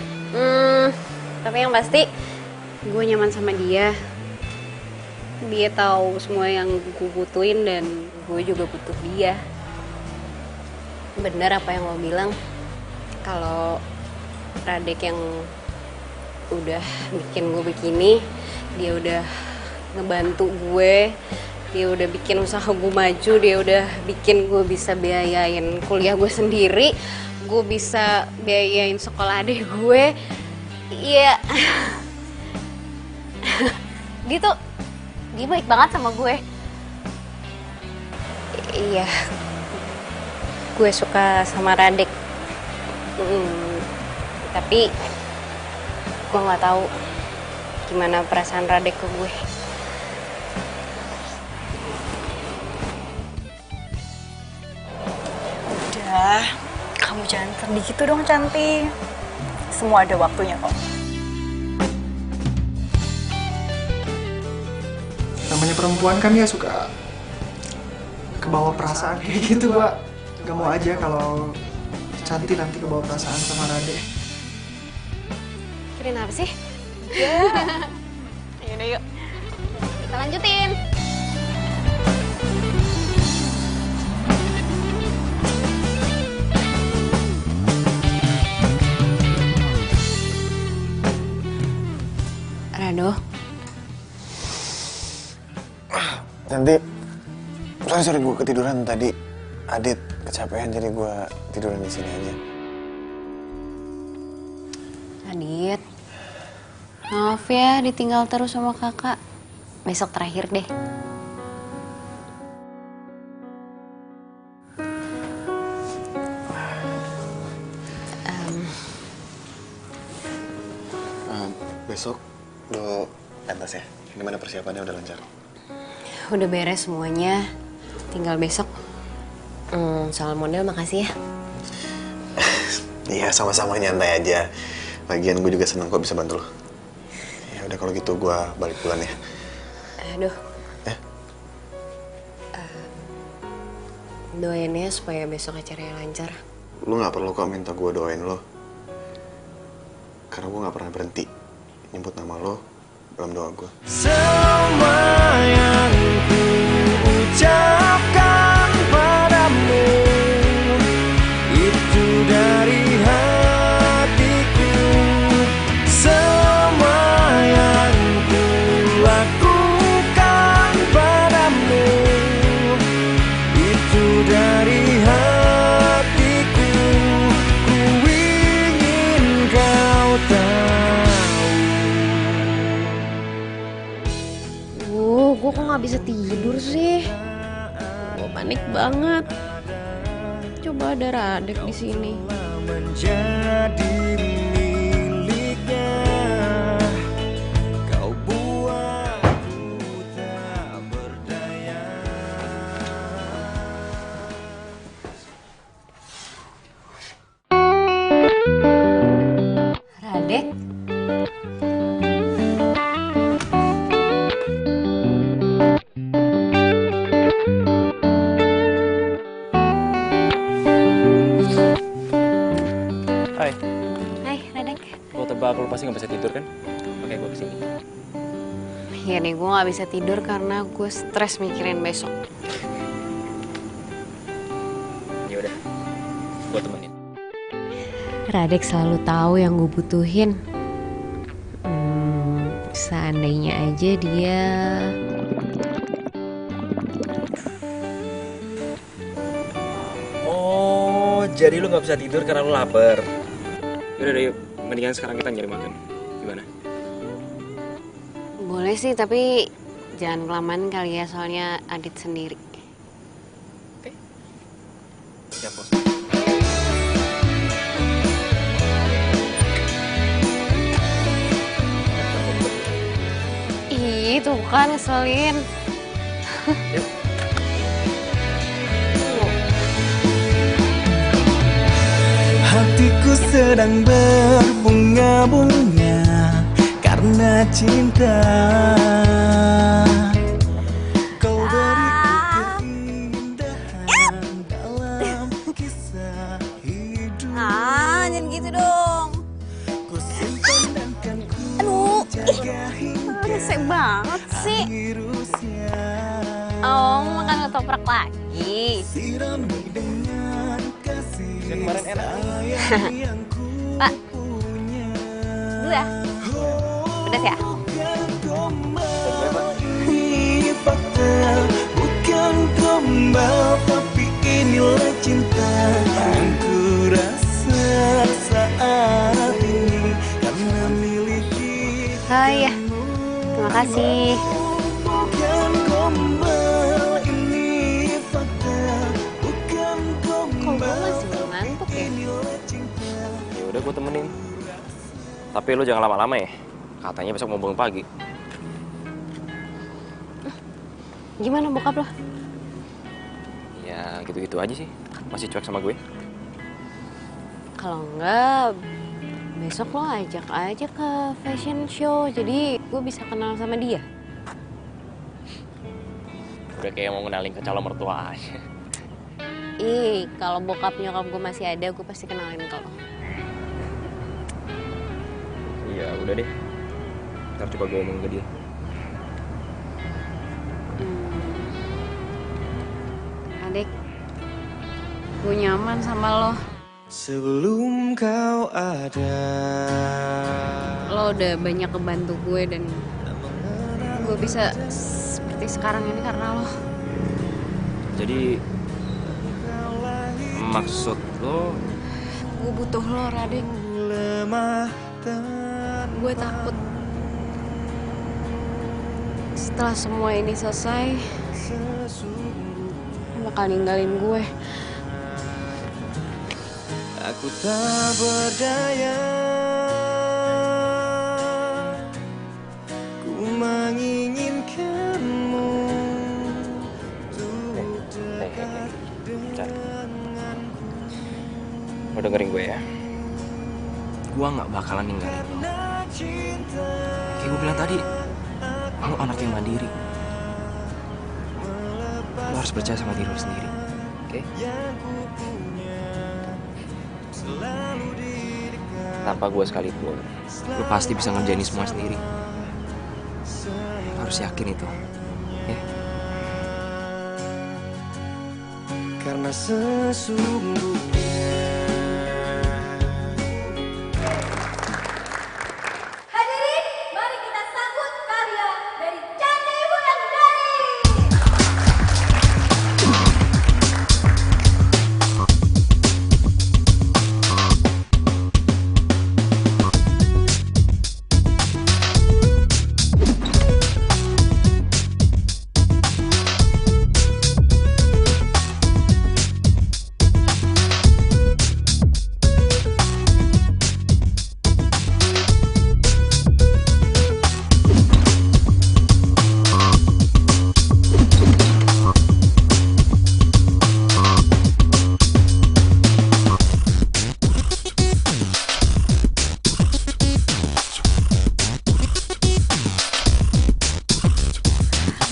Tapi yang pasti gue nyaman sama dia. Dia tahu semua yang gue butuhin dan gue juga butuh dia. Bener apa yang lo bilang, kalau Radek yang udah bikin gue begini, dia udah ngebantu gue Dia udah bikin usaha gue maju, dia udah bikin gue bisa biayain kuliah gue sendiri, gue bisa biayain sekolah adik gue. Iya. Dia baik banget sama gue. Iya. Gue suka sama Radek. Tapi gue nggak tahu gimana perasaan Radek ke gue. Udah, kamu jangan sedih gitu dong, Cantik. Semua ada waktunya kok. Namanya perempuan kan ya suka kebawa perasaan kayak gitu, Pak. Gak mau aja kalau Cantik nanti kebawa perasaan sama Rade. Kirain apa sih? Yaudah yuk. Kita lanjutin. Rado. Cantik, sorry gue ketiduran tadi. Adit kecapean jadi gue tiduran di sini aja. Adit, maaf ya ditinggal terus sama kakak. Besok terakhir deh. Besok lo pentas ya? Gimana persiapannya, udah lancar? Udah beres semuanya, tinggal besok. Soal model makasih ya. Iya, sama-sama, nyantai aja. Lagian gue juga seneng kok bisa bantu lo. Ya udah kalau gitu gue balik pulang ya. Aduh. Doain ya supaya besok acaranya lancar. Lo nggak perlu kok minta gue doain lo. Karena gue nggak pernah berhenti nyebut nama lo dalam doa gue. Semua yang ku ucapkan padamu itu dari hatiku. Semua yang ku lakukan padamu itu dari hatiku. Ku ingin kau tahu. Gue kok nggak bisa tidur sih? Gue panik banget. Coba ada Radek di sini. Menjadi miliknya, kau buatku tak berdaya. Radek? Hai. Hai, Radek. Gue tebak lu pasti nggak bisa tidur kan? Oke, gue kesini. Iya nih, gue gak bisa tidur karena gue stres mikirin besok. Ya udah, gue temenin. Radek selalu tahu yang gue butuhin. Seandainya aja dia... Oh, jadi lu nggak bisa tidur karena lu lapar. Yaudah, yuk. Mendingan sekarang kita nyari makan. Gimana? Boleh sih, tapi jangan kelamaan kali ya, soalnya Adit sendiri. Siap, bos. Ih, tuh kan ngeselin. Yuk. Hatiku sedang berbunga-bunga karena cinta. Kau beriku keindahan dalam kisah hidup. Jangan gitu dong. Ku simpan dan kan ku jaga hingga Rese banget sih. akhir usia. Oh, makan ketoprak lagi. Sirami dengan kasih Kemarin enak. sayang yang ku Pak, punya. dulu ya. Pedas ya? Ini fakta Makasih. Kok gue masih belum ngantuk ya? Ya udah gue temenin. Tapi lu jangan lama-lama ya. Katanya besok mau bangun pagi. Gimana bokap lo? Ya gitu-gitu aja sih. Masih cuek sama gue. Kalau enggak, besok lo ajak aja ke fashion show. Jadi gue bisa kenal sama dia. Udah kayak mau ngenalin ke calon mertua aja. Ih, kalau bokap nyokap gue masih ada, gue pasti kenalin ke lo. Iya udah deh. Ntar coba gue ngomong ke dia. Adik, gue nyaman sama lo. Sebelum kau ada, Lo udah banyak kebantu gue dan gue bisa seperti sekarang ini karena lo. Jadi maksud lo? Gue butuh lo, Radik. Gue takut setelah semua ini selesai, lo bakal ninggalin gue. aku tak berdaya. Ku menginginkanmu untuk dekat denganku. Lo dengerin gue ya. Gue gak bakalan ninggalin lo. Kayak gue bilang tadi, lo anak yang mandiri. Lo harus percaya sama diri lo sendiri, oke? Tanpa gue sekalipun, lo pasti bisa ngerjain ini semua sendiri. Lo harus yakin itu, ya? Karena sesungguhnya Hadirin, mari kita sambut karya dari Candi Wulandari.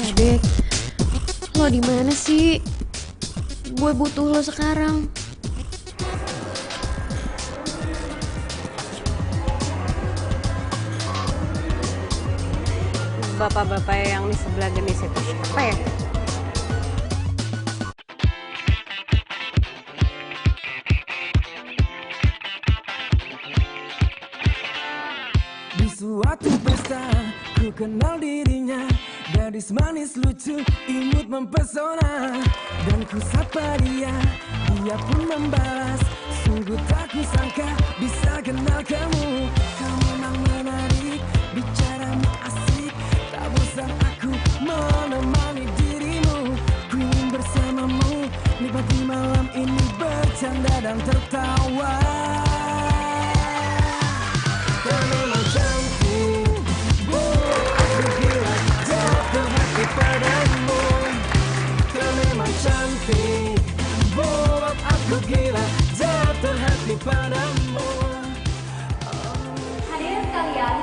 Radik, lo di mana sih? Gue butuh lo sekarang. Bapak-bapak yang di sebelah genis itu siapa ya? di suatu pesta ku kenal dirinya. Gadis manis lucu, imut mempesona. Dan ku sapa dia, dia pun membalas. Sungguh tak kusangka bisa kenal kamu. Kamu memang menarik, bicaramu asik. Tak bosan aku menemani dirimu. Ku ingin bersamamu, nikmati malam ini bercanda dan tertawa. Kau memang cantik, aku gila jatuh hati padamu. Kau memang cantik, buat aku gila jatuh hati padamu. Hadirin sekalian,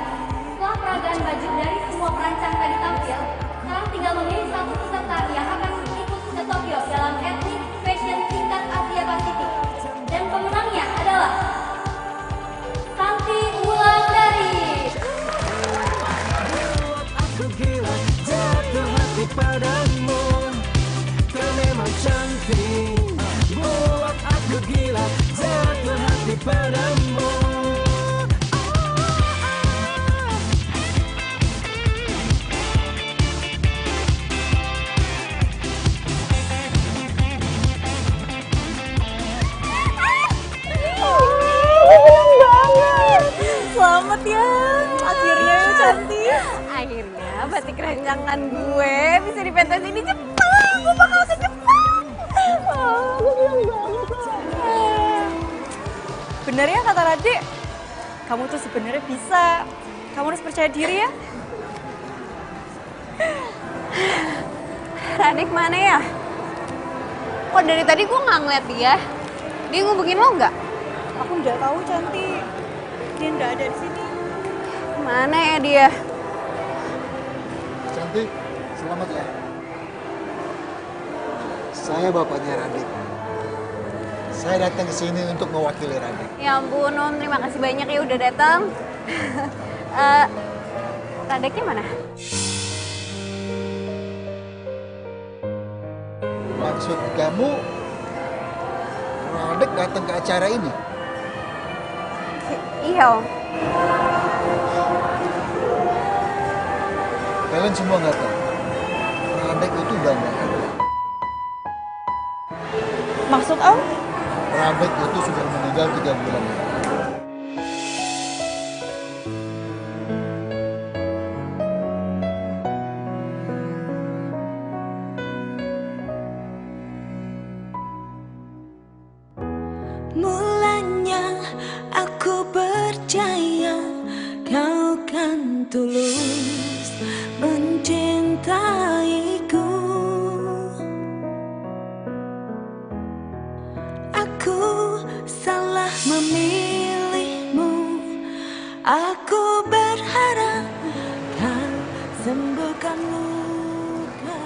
setelah peragaan baju dari semua perancang tadi tampil, sekarang tinggal memilih satu peserta yang akan ikut ke Tokyo dalam Ethnic Fashion tingkat Asia Pasifik. Dan pemenangnya adalah Santi Wulandari. Aku gila jatuh hati padamu. Kau memang cantik, buat aku gila jatuh hati padamu. kekenyangan gue bisa dipentesin di Jepang. Gue bakal ke Jepang. Gue bilang banget loh. Bener ya kata Rade? Kamu tuh sebenarnya bisa. Kamu harus percaya diri ya. Radek mana ya? Kok dari tadi gue nggak ngeliat dia? Dia ngubungin lo nggak? Aku udah tahu Cantik. Dia nggak ada di sini. Mana ya dia? Cantik, selamat ya. Saya bapaknya Radek. Saya datang ke sini untuk mewakili Radek. Ya ampun Om, terima kasih banyak ya udah datang. Radeknya mana? Maksud kamu Radek datang ke acara ini? Iya Om. Kalian semua nggak tahu. Radek itu udah nggak ada. Maksud Om? Radek itu sudah meninggal 3 bulan lalu. Mulanya aku percaya kau kan tulus mencintaiku. Aku salah memilihmu. Aku berharap kan sembuhkan luka.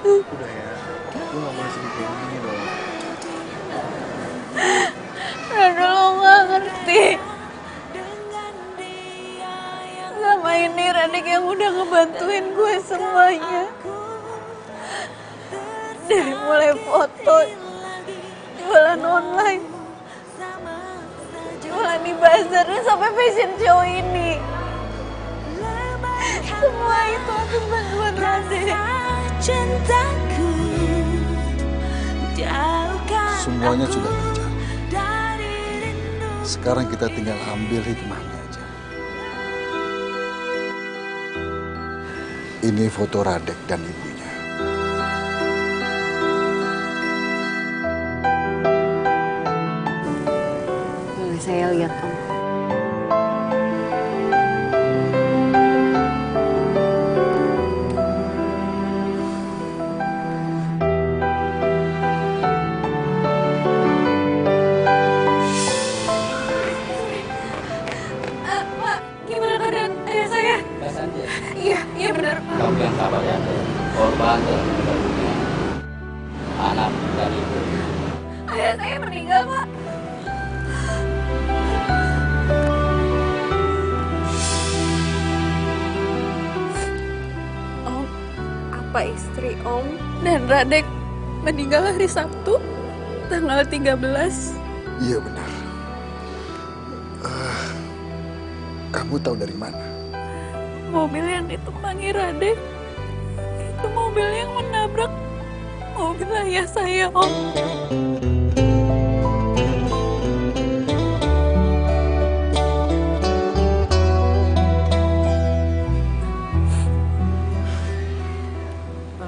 Udah ya, lu gak boleh sedih kayak gini dong. Rado lo gak ngerti. Sama ini Radek yang udah ngebantuin gue semuanya. Dari mulai foto, jualan online, jualan di bazar, sampai fashion show ini. Semua itu atas bantuan Radek. Cintaku Semuanya sudah terjadi. Sekarang kita tinggal ambil hikmahnya aja. Ini foto Radek dan ibunya. Boleh saya lihat Om? Kamu yang sabar ya, korban dan keluarga, anak dan ibu. Ayah saya meninggal, Pak. Om, apa istri Om dan Radek meninggal hari Sabtu, tanggal 13? Iya benar. Kamu tahu dari mana? Mobil yang ditumpangi Radek itu mobil yang menabrak mobil ayah saya, Om.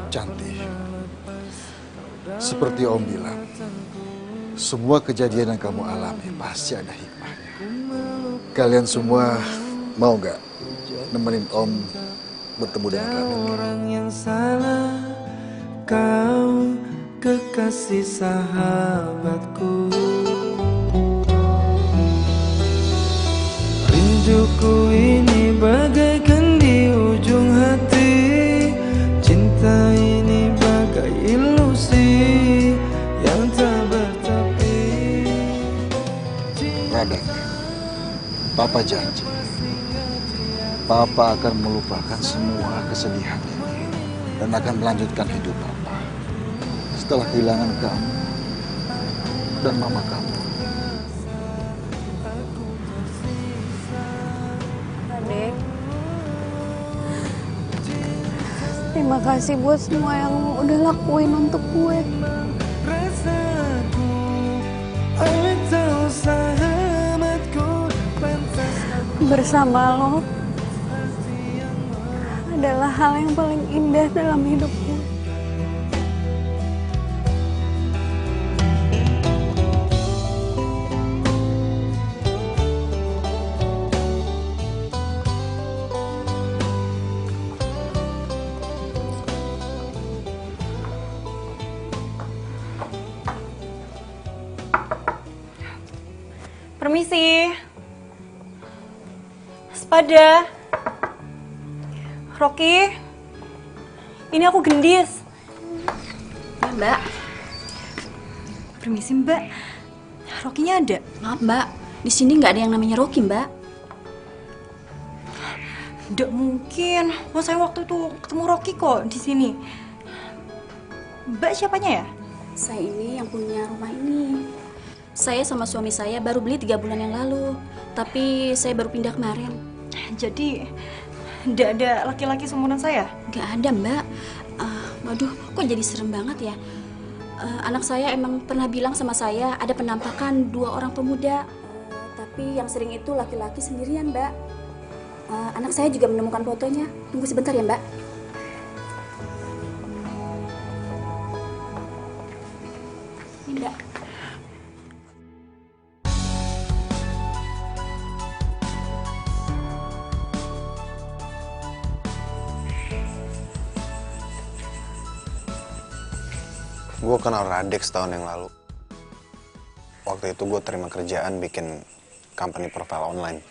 Cantik. Seperti Om bilang, semua kejadian yang kamu alami pasti ada hikmahnya. Kalian semua mau nggak nemenin Om bertemu dengan Radek? Orang yang salah, kau kekasih sahabatku. Rinduku ini bagaikan di ujung hati. Cinta ini bagai ilusi yang tak bertepi. Radek, Papa janji. Papa akan melupakan semua kesedihan ini dan akan melanjutkan hidup Papa setelah kehilangan kamu dan mama kamu. Radek, terima kasih buat semua yang lo udah lakuin untuk gue. Bersama lo, adalah hal yang paling indah dalam hidupku. Permisi. Sepada. Rocky. Ini aku Gendis. Ya, Mbak. Permisi, Mbak. Rocky-nya ada? Maaf, Mbak. Di sini nggak ada yang namanya Rocky, Mbak. Nggak mungkin. Oh, saya waktu itu ketemu Rocky kok di sini. Mbak siapanya ya? Saya ini yang punya rumah ini. Saya sama suami saya baru beli 3 bulan yang lalu. Tapi saya baru pindah kemarin. Jadi, nggak ada laki-laki seumuran saya? Nggak ada, Mbak. Waduh, kok jadi serem banget ya? Anak saya emang pernah bilang sama saya ada penampakan 2 orang pemuda. Tapi yang sering itu laki-laki sendirian, Mbak. Anak saya juga menemukan fotonya. Tunggu sebentar ya, Mbak. Ini, Mbak. Gue kenal Radek setahun yang lalu. Waktu itu gue terima kerjaan bikin company profile online.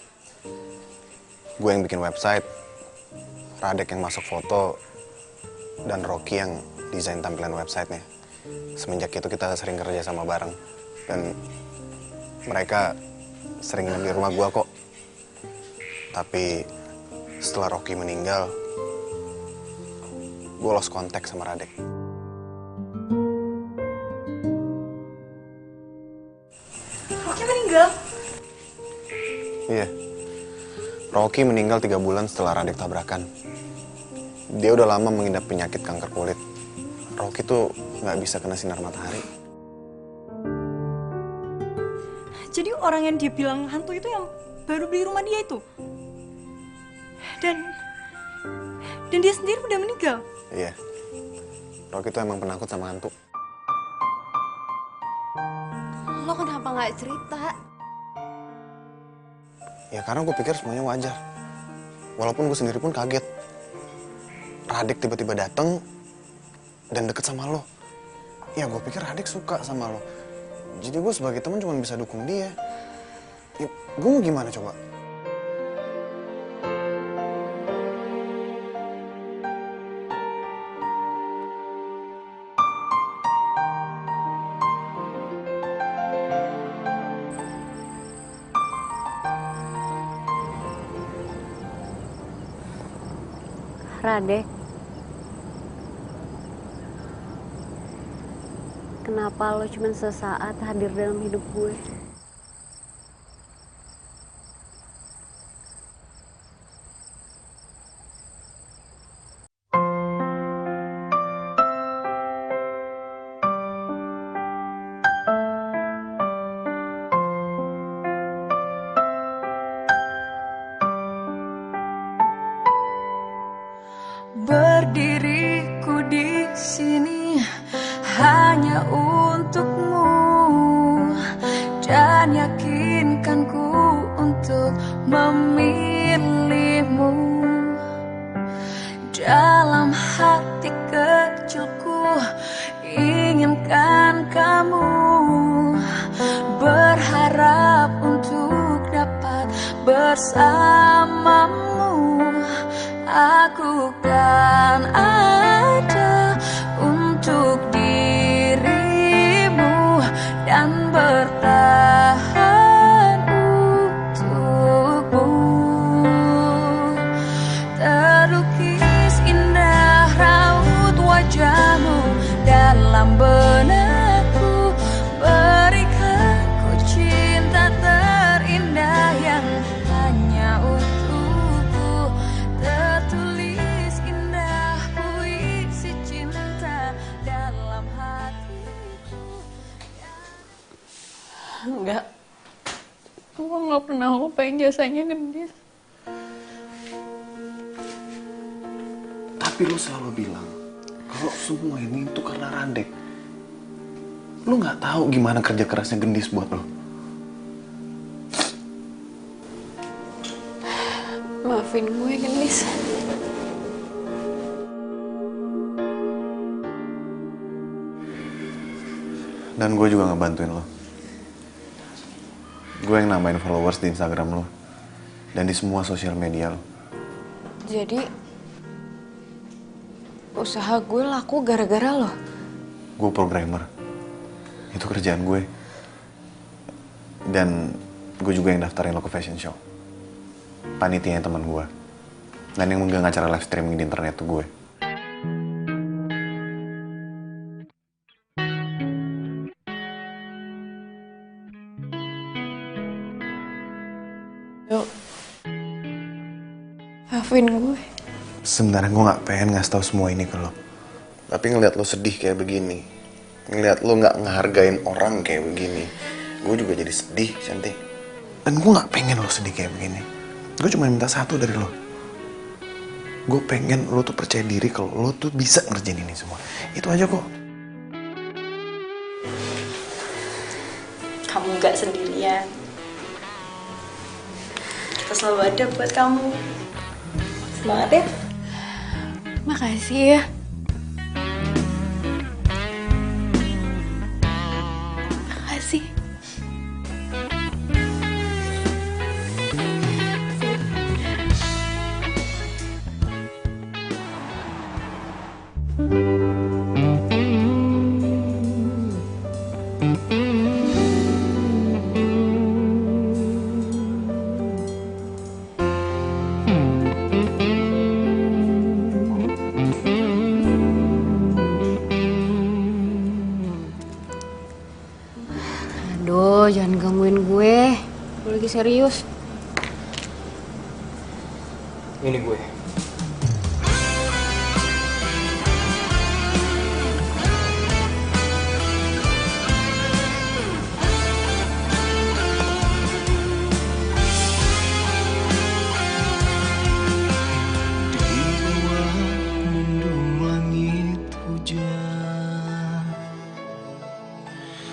Gue yang bikin website, Radek yang masuk foto, dan Rocky yang desain tampilan websitenya. Semenjak itu kita sering kerja sama bareng. Dan mereka sering nginep di rumah gue kok. Tapi setelah Rocky meninggal, gue lost kontak sama Radek. Meninggal? Iya. Rocky meninggal 3 bulan setelah Radek tabrakan. Dia udah lama mengidap penyakit kanker kulit. Rocky tuh nggak bisa kena sinar matahari. Jadi orang yang dia bilang hantu itu yang baru beli rumah dia itu? Dan dia sendiri udah meninggal? Iya. Rocky tuh emang penakut sama hantu. Lo kenapa nggak cerita? Ya karena gue pikir semuanya wajar. Walaupun gue sendiri pun kaget. Radek tiba-tiba dateng dan deket sama lo. Ya gue pikir Radek suka sama lo. Jadi gue sebagai teman cuma bisa dukung dia. Ya, gue mau gimana coba? Radek, kenapa lo cuma sesaat hadir dalam hidup gue? Berdiriku di sini hanya untukmu dan yakinkanku untuk memilihmu. Dalam hati kecilku inginkan kamu, berharap untuk dapat bersamamu. Aku kan ada untuk dirimu dan bertahan untukmu. Terlukis indah raut wajahmu dalam benakku, berikan ku cinta terindah yang hanya untukku. Tertulis indah puisi cinta dalam hatiku. Enggak. Aku nggak pernah lupain jasanya Gendis. Tapi lo selalu bilang kalau semua ini itu karena Radek. Lo nggak tahu gimana kerja kerasnya Gendis buat lo. Maafin gue, Gendis. Dan gue juga ngebantuin lo. Gue yang nambahin followers di Instagram lo. Dan di semua sosial media lo. Jadi, usaha gue laku gara-gara lo? Gue programmer. Itu kerjaan gue. Dan gue juga yang daftarin lo ke fashion show. Panitianya teman gue. Dan yang megang acara live streaming di internet tuh gue. Yuk, maafin gue. Sebenarnya gue gak pengen ngasih tau semua ini ke lo. Tapi ngeliat lo sedih kayak begini, ngeliat lo gak ngehargain orang kayak begini, gue juga jadi sedih, Cantik. Dan gue gak pengen lo sedih kayak begini. Gue cuma minta satu dari lo. Gue pengen lo tuh percaya diri kalau lo tuh bisa ngerjain ini semua. Itu aja kok. Kamu gak sendirian. Kita selalu ada buat kamu. Semangat ya. Makasih ya. Makasih. Aduh, jangan gangguin gue. Gue lagi serius. Ini gue.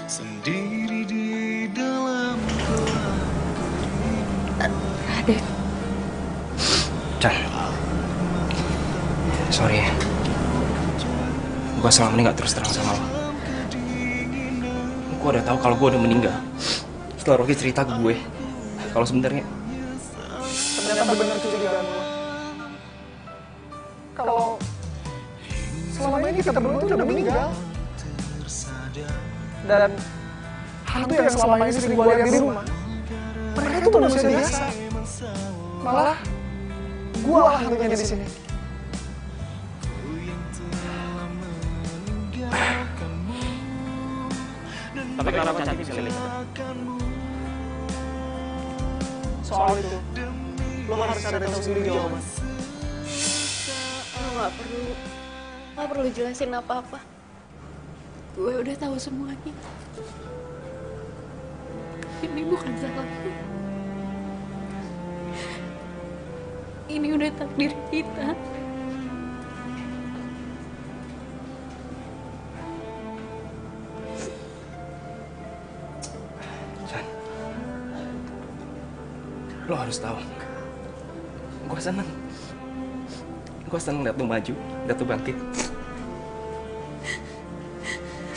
Sendiri di dalam Radek. Chan, sorry ya. Gue selama ini gak terus terang sama lo. Gue udah tahu kalau gue udah meninggal. Setelah Rocky cerita ke gue kalau sebenarnya Ternyata benar kecurigaan lo. Kalau selama ini kita berdua tuh udah meninggal. Dan hantu yang selama ini sering gue lihat di rumah, mereka tuh manusia biasa. Malah gue lah hantunya di sini. tapi kenapa Cantik bisa lihat? Soal itu, lo harus cari tahu sendiri jawaban. Lo gak perlu jelasin apa-apa. Gue udah tahu semuanya. Ini bukan salahku. Ini udah takdir kita. Chan, lo harus tahu. Gue seneng. Gue seneng liat lo maju, liat lo bangkit.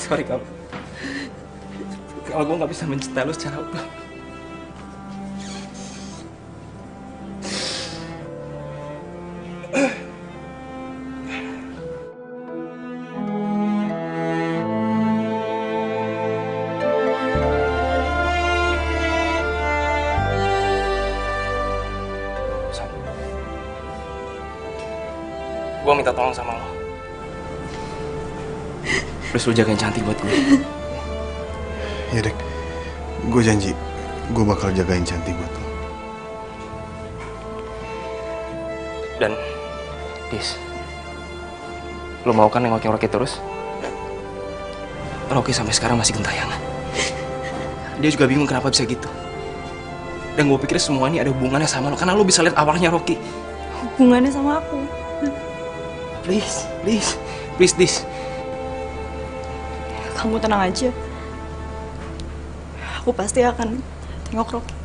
Sorry kalau gue nggak bisa mencintai lo secara utuh. Gue minta tolong sama lo. Terus lo jagain Cantik buat gue. Ya Dek, gue janji gue bakal jagain Cantik buat lo. Dan Dis, lo mau kan nengokin Rocky terus? Rocky sampai sekarang masih gentayangan. Dia juga bingung kenapa bisa gitu. Dan gue pikir semua ini ada hubungannya sama lo, karena lo bisa lihat awalnya Rocky. Hubungannya sama aku? Tapi Please. Kamu tenang aja. Aku pasti akan tengok Rocky.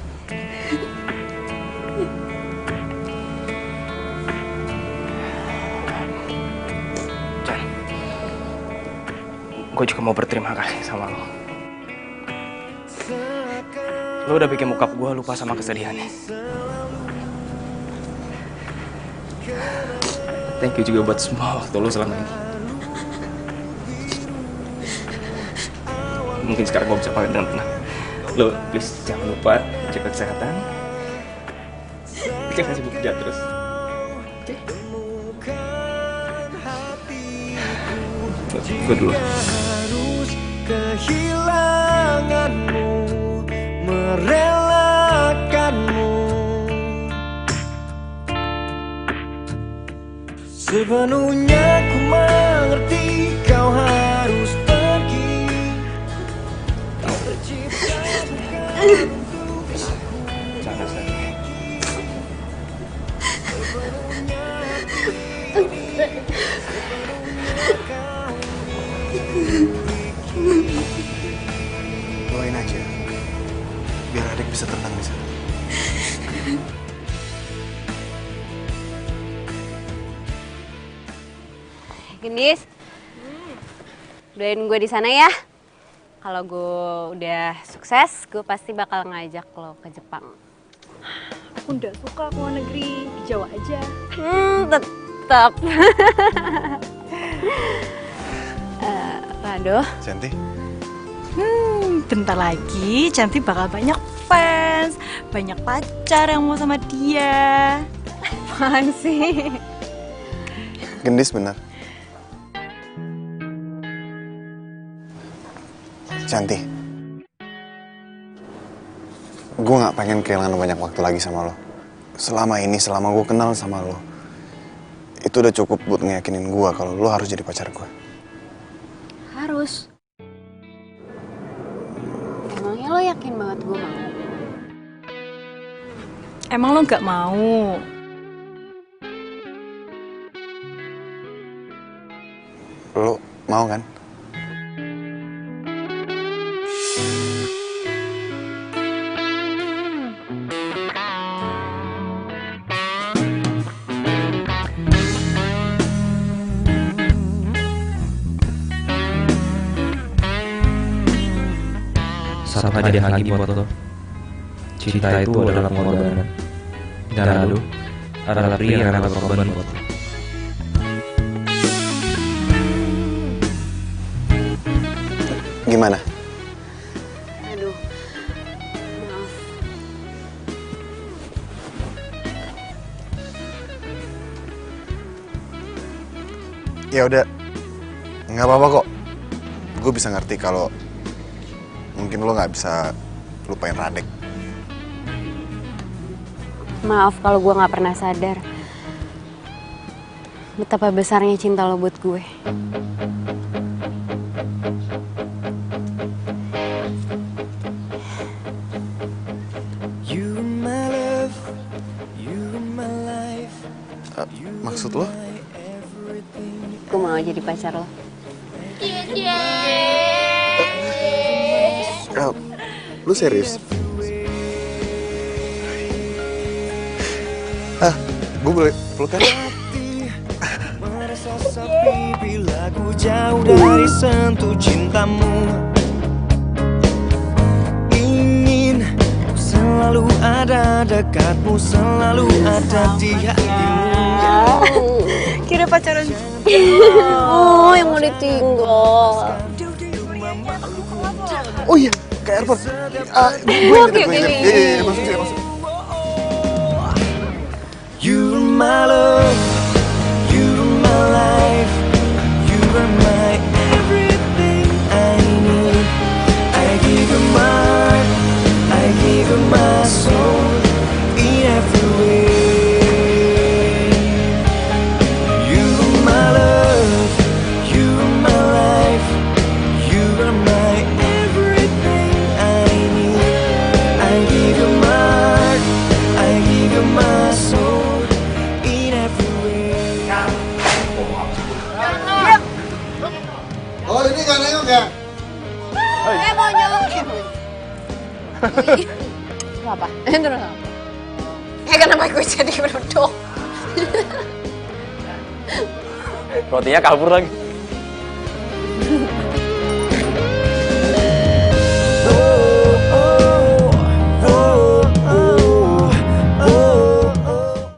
Gue juga mau berterima kasih sama lo. Lo udah bikin bokap gue lupa sama kesedihannya. Thank you juga buat semua waktu lo selama ini. Mungkin sekarang gue bisa pakai dengan tenang. Lo please jangan lupa jaga kesehatan. Jangan sibuk kerja terus. Oke? Gue dulu. Kehilanganmu, merelakanmu, sepenuhnya ku mengerti kau harus pergi. Kau tercipta bukan Jangan sedih. Doain aja, biar adik bisa tenang di sana. Gendis, doain gue di sana ya. Kalau gue udah sukses, gue pasti bakal ngajak lo ke Jepang. Aku nggak suka ke luar negeri, di Jawa aja. Tetap. Rado. Cantik. Bentar lagi Cantik bakal banyak fans, banyak pacar yang mau sama dia. Apaan sih? Gendis benar. Cantik. Gue gak pengen kehilangan banyak waktu lagi sama lo. Selama ini, selama gue kenal sama lo, itu udah cukup buat ngeyakinin gue kalau lo harus jadi pacar gue. Harus. Emangnya lo yakin banget gue mau? Emang lo nggak mau? Lo mau kan? Satu hadiah lagi buat lo. Cinta itu adalah pengorbanan. Dan lo adalah pria yang rela berkorban buat lo. Gimana? Aduh, maaf. Ya udah, nggak apa-apa kok. Gue bisa ngerti kalau mungkin lo nggak bisa lupain Radek. Maaf kalau gue nggak pernah sadar betapa besarnya cinta lo buat gue. Maksud lo? Gue mau jadi pacar lo. Lu serius? Gue boleh pelukan? merasa sepi bila ku jauh dari sentuh cintamu. Ingin ku selalu ada dekatmu, selalu ada di hatimu. Kira pacaran. Oh, yang mau ditinggal. Oh iya, ke airport. Oke. Masuk. You're my love, you're my life, you are my everything I need. I give you my heart, I give you my soul, in every way. You're my love, you're my life, you are my everything I need. I give you my heart, I give you my soul. nggak nengok ya? Monyok. Apa? Terus apa? Kenapa gue jadi berdok? Rotinya kabur lagi.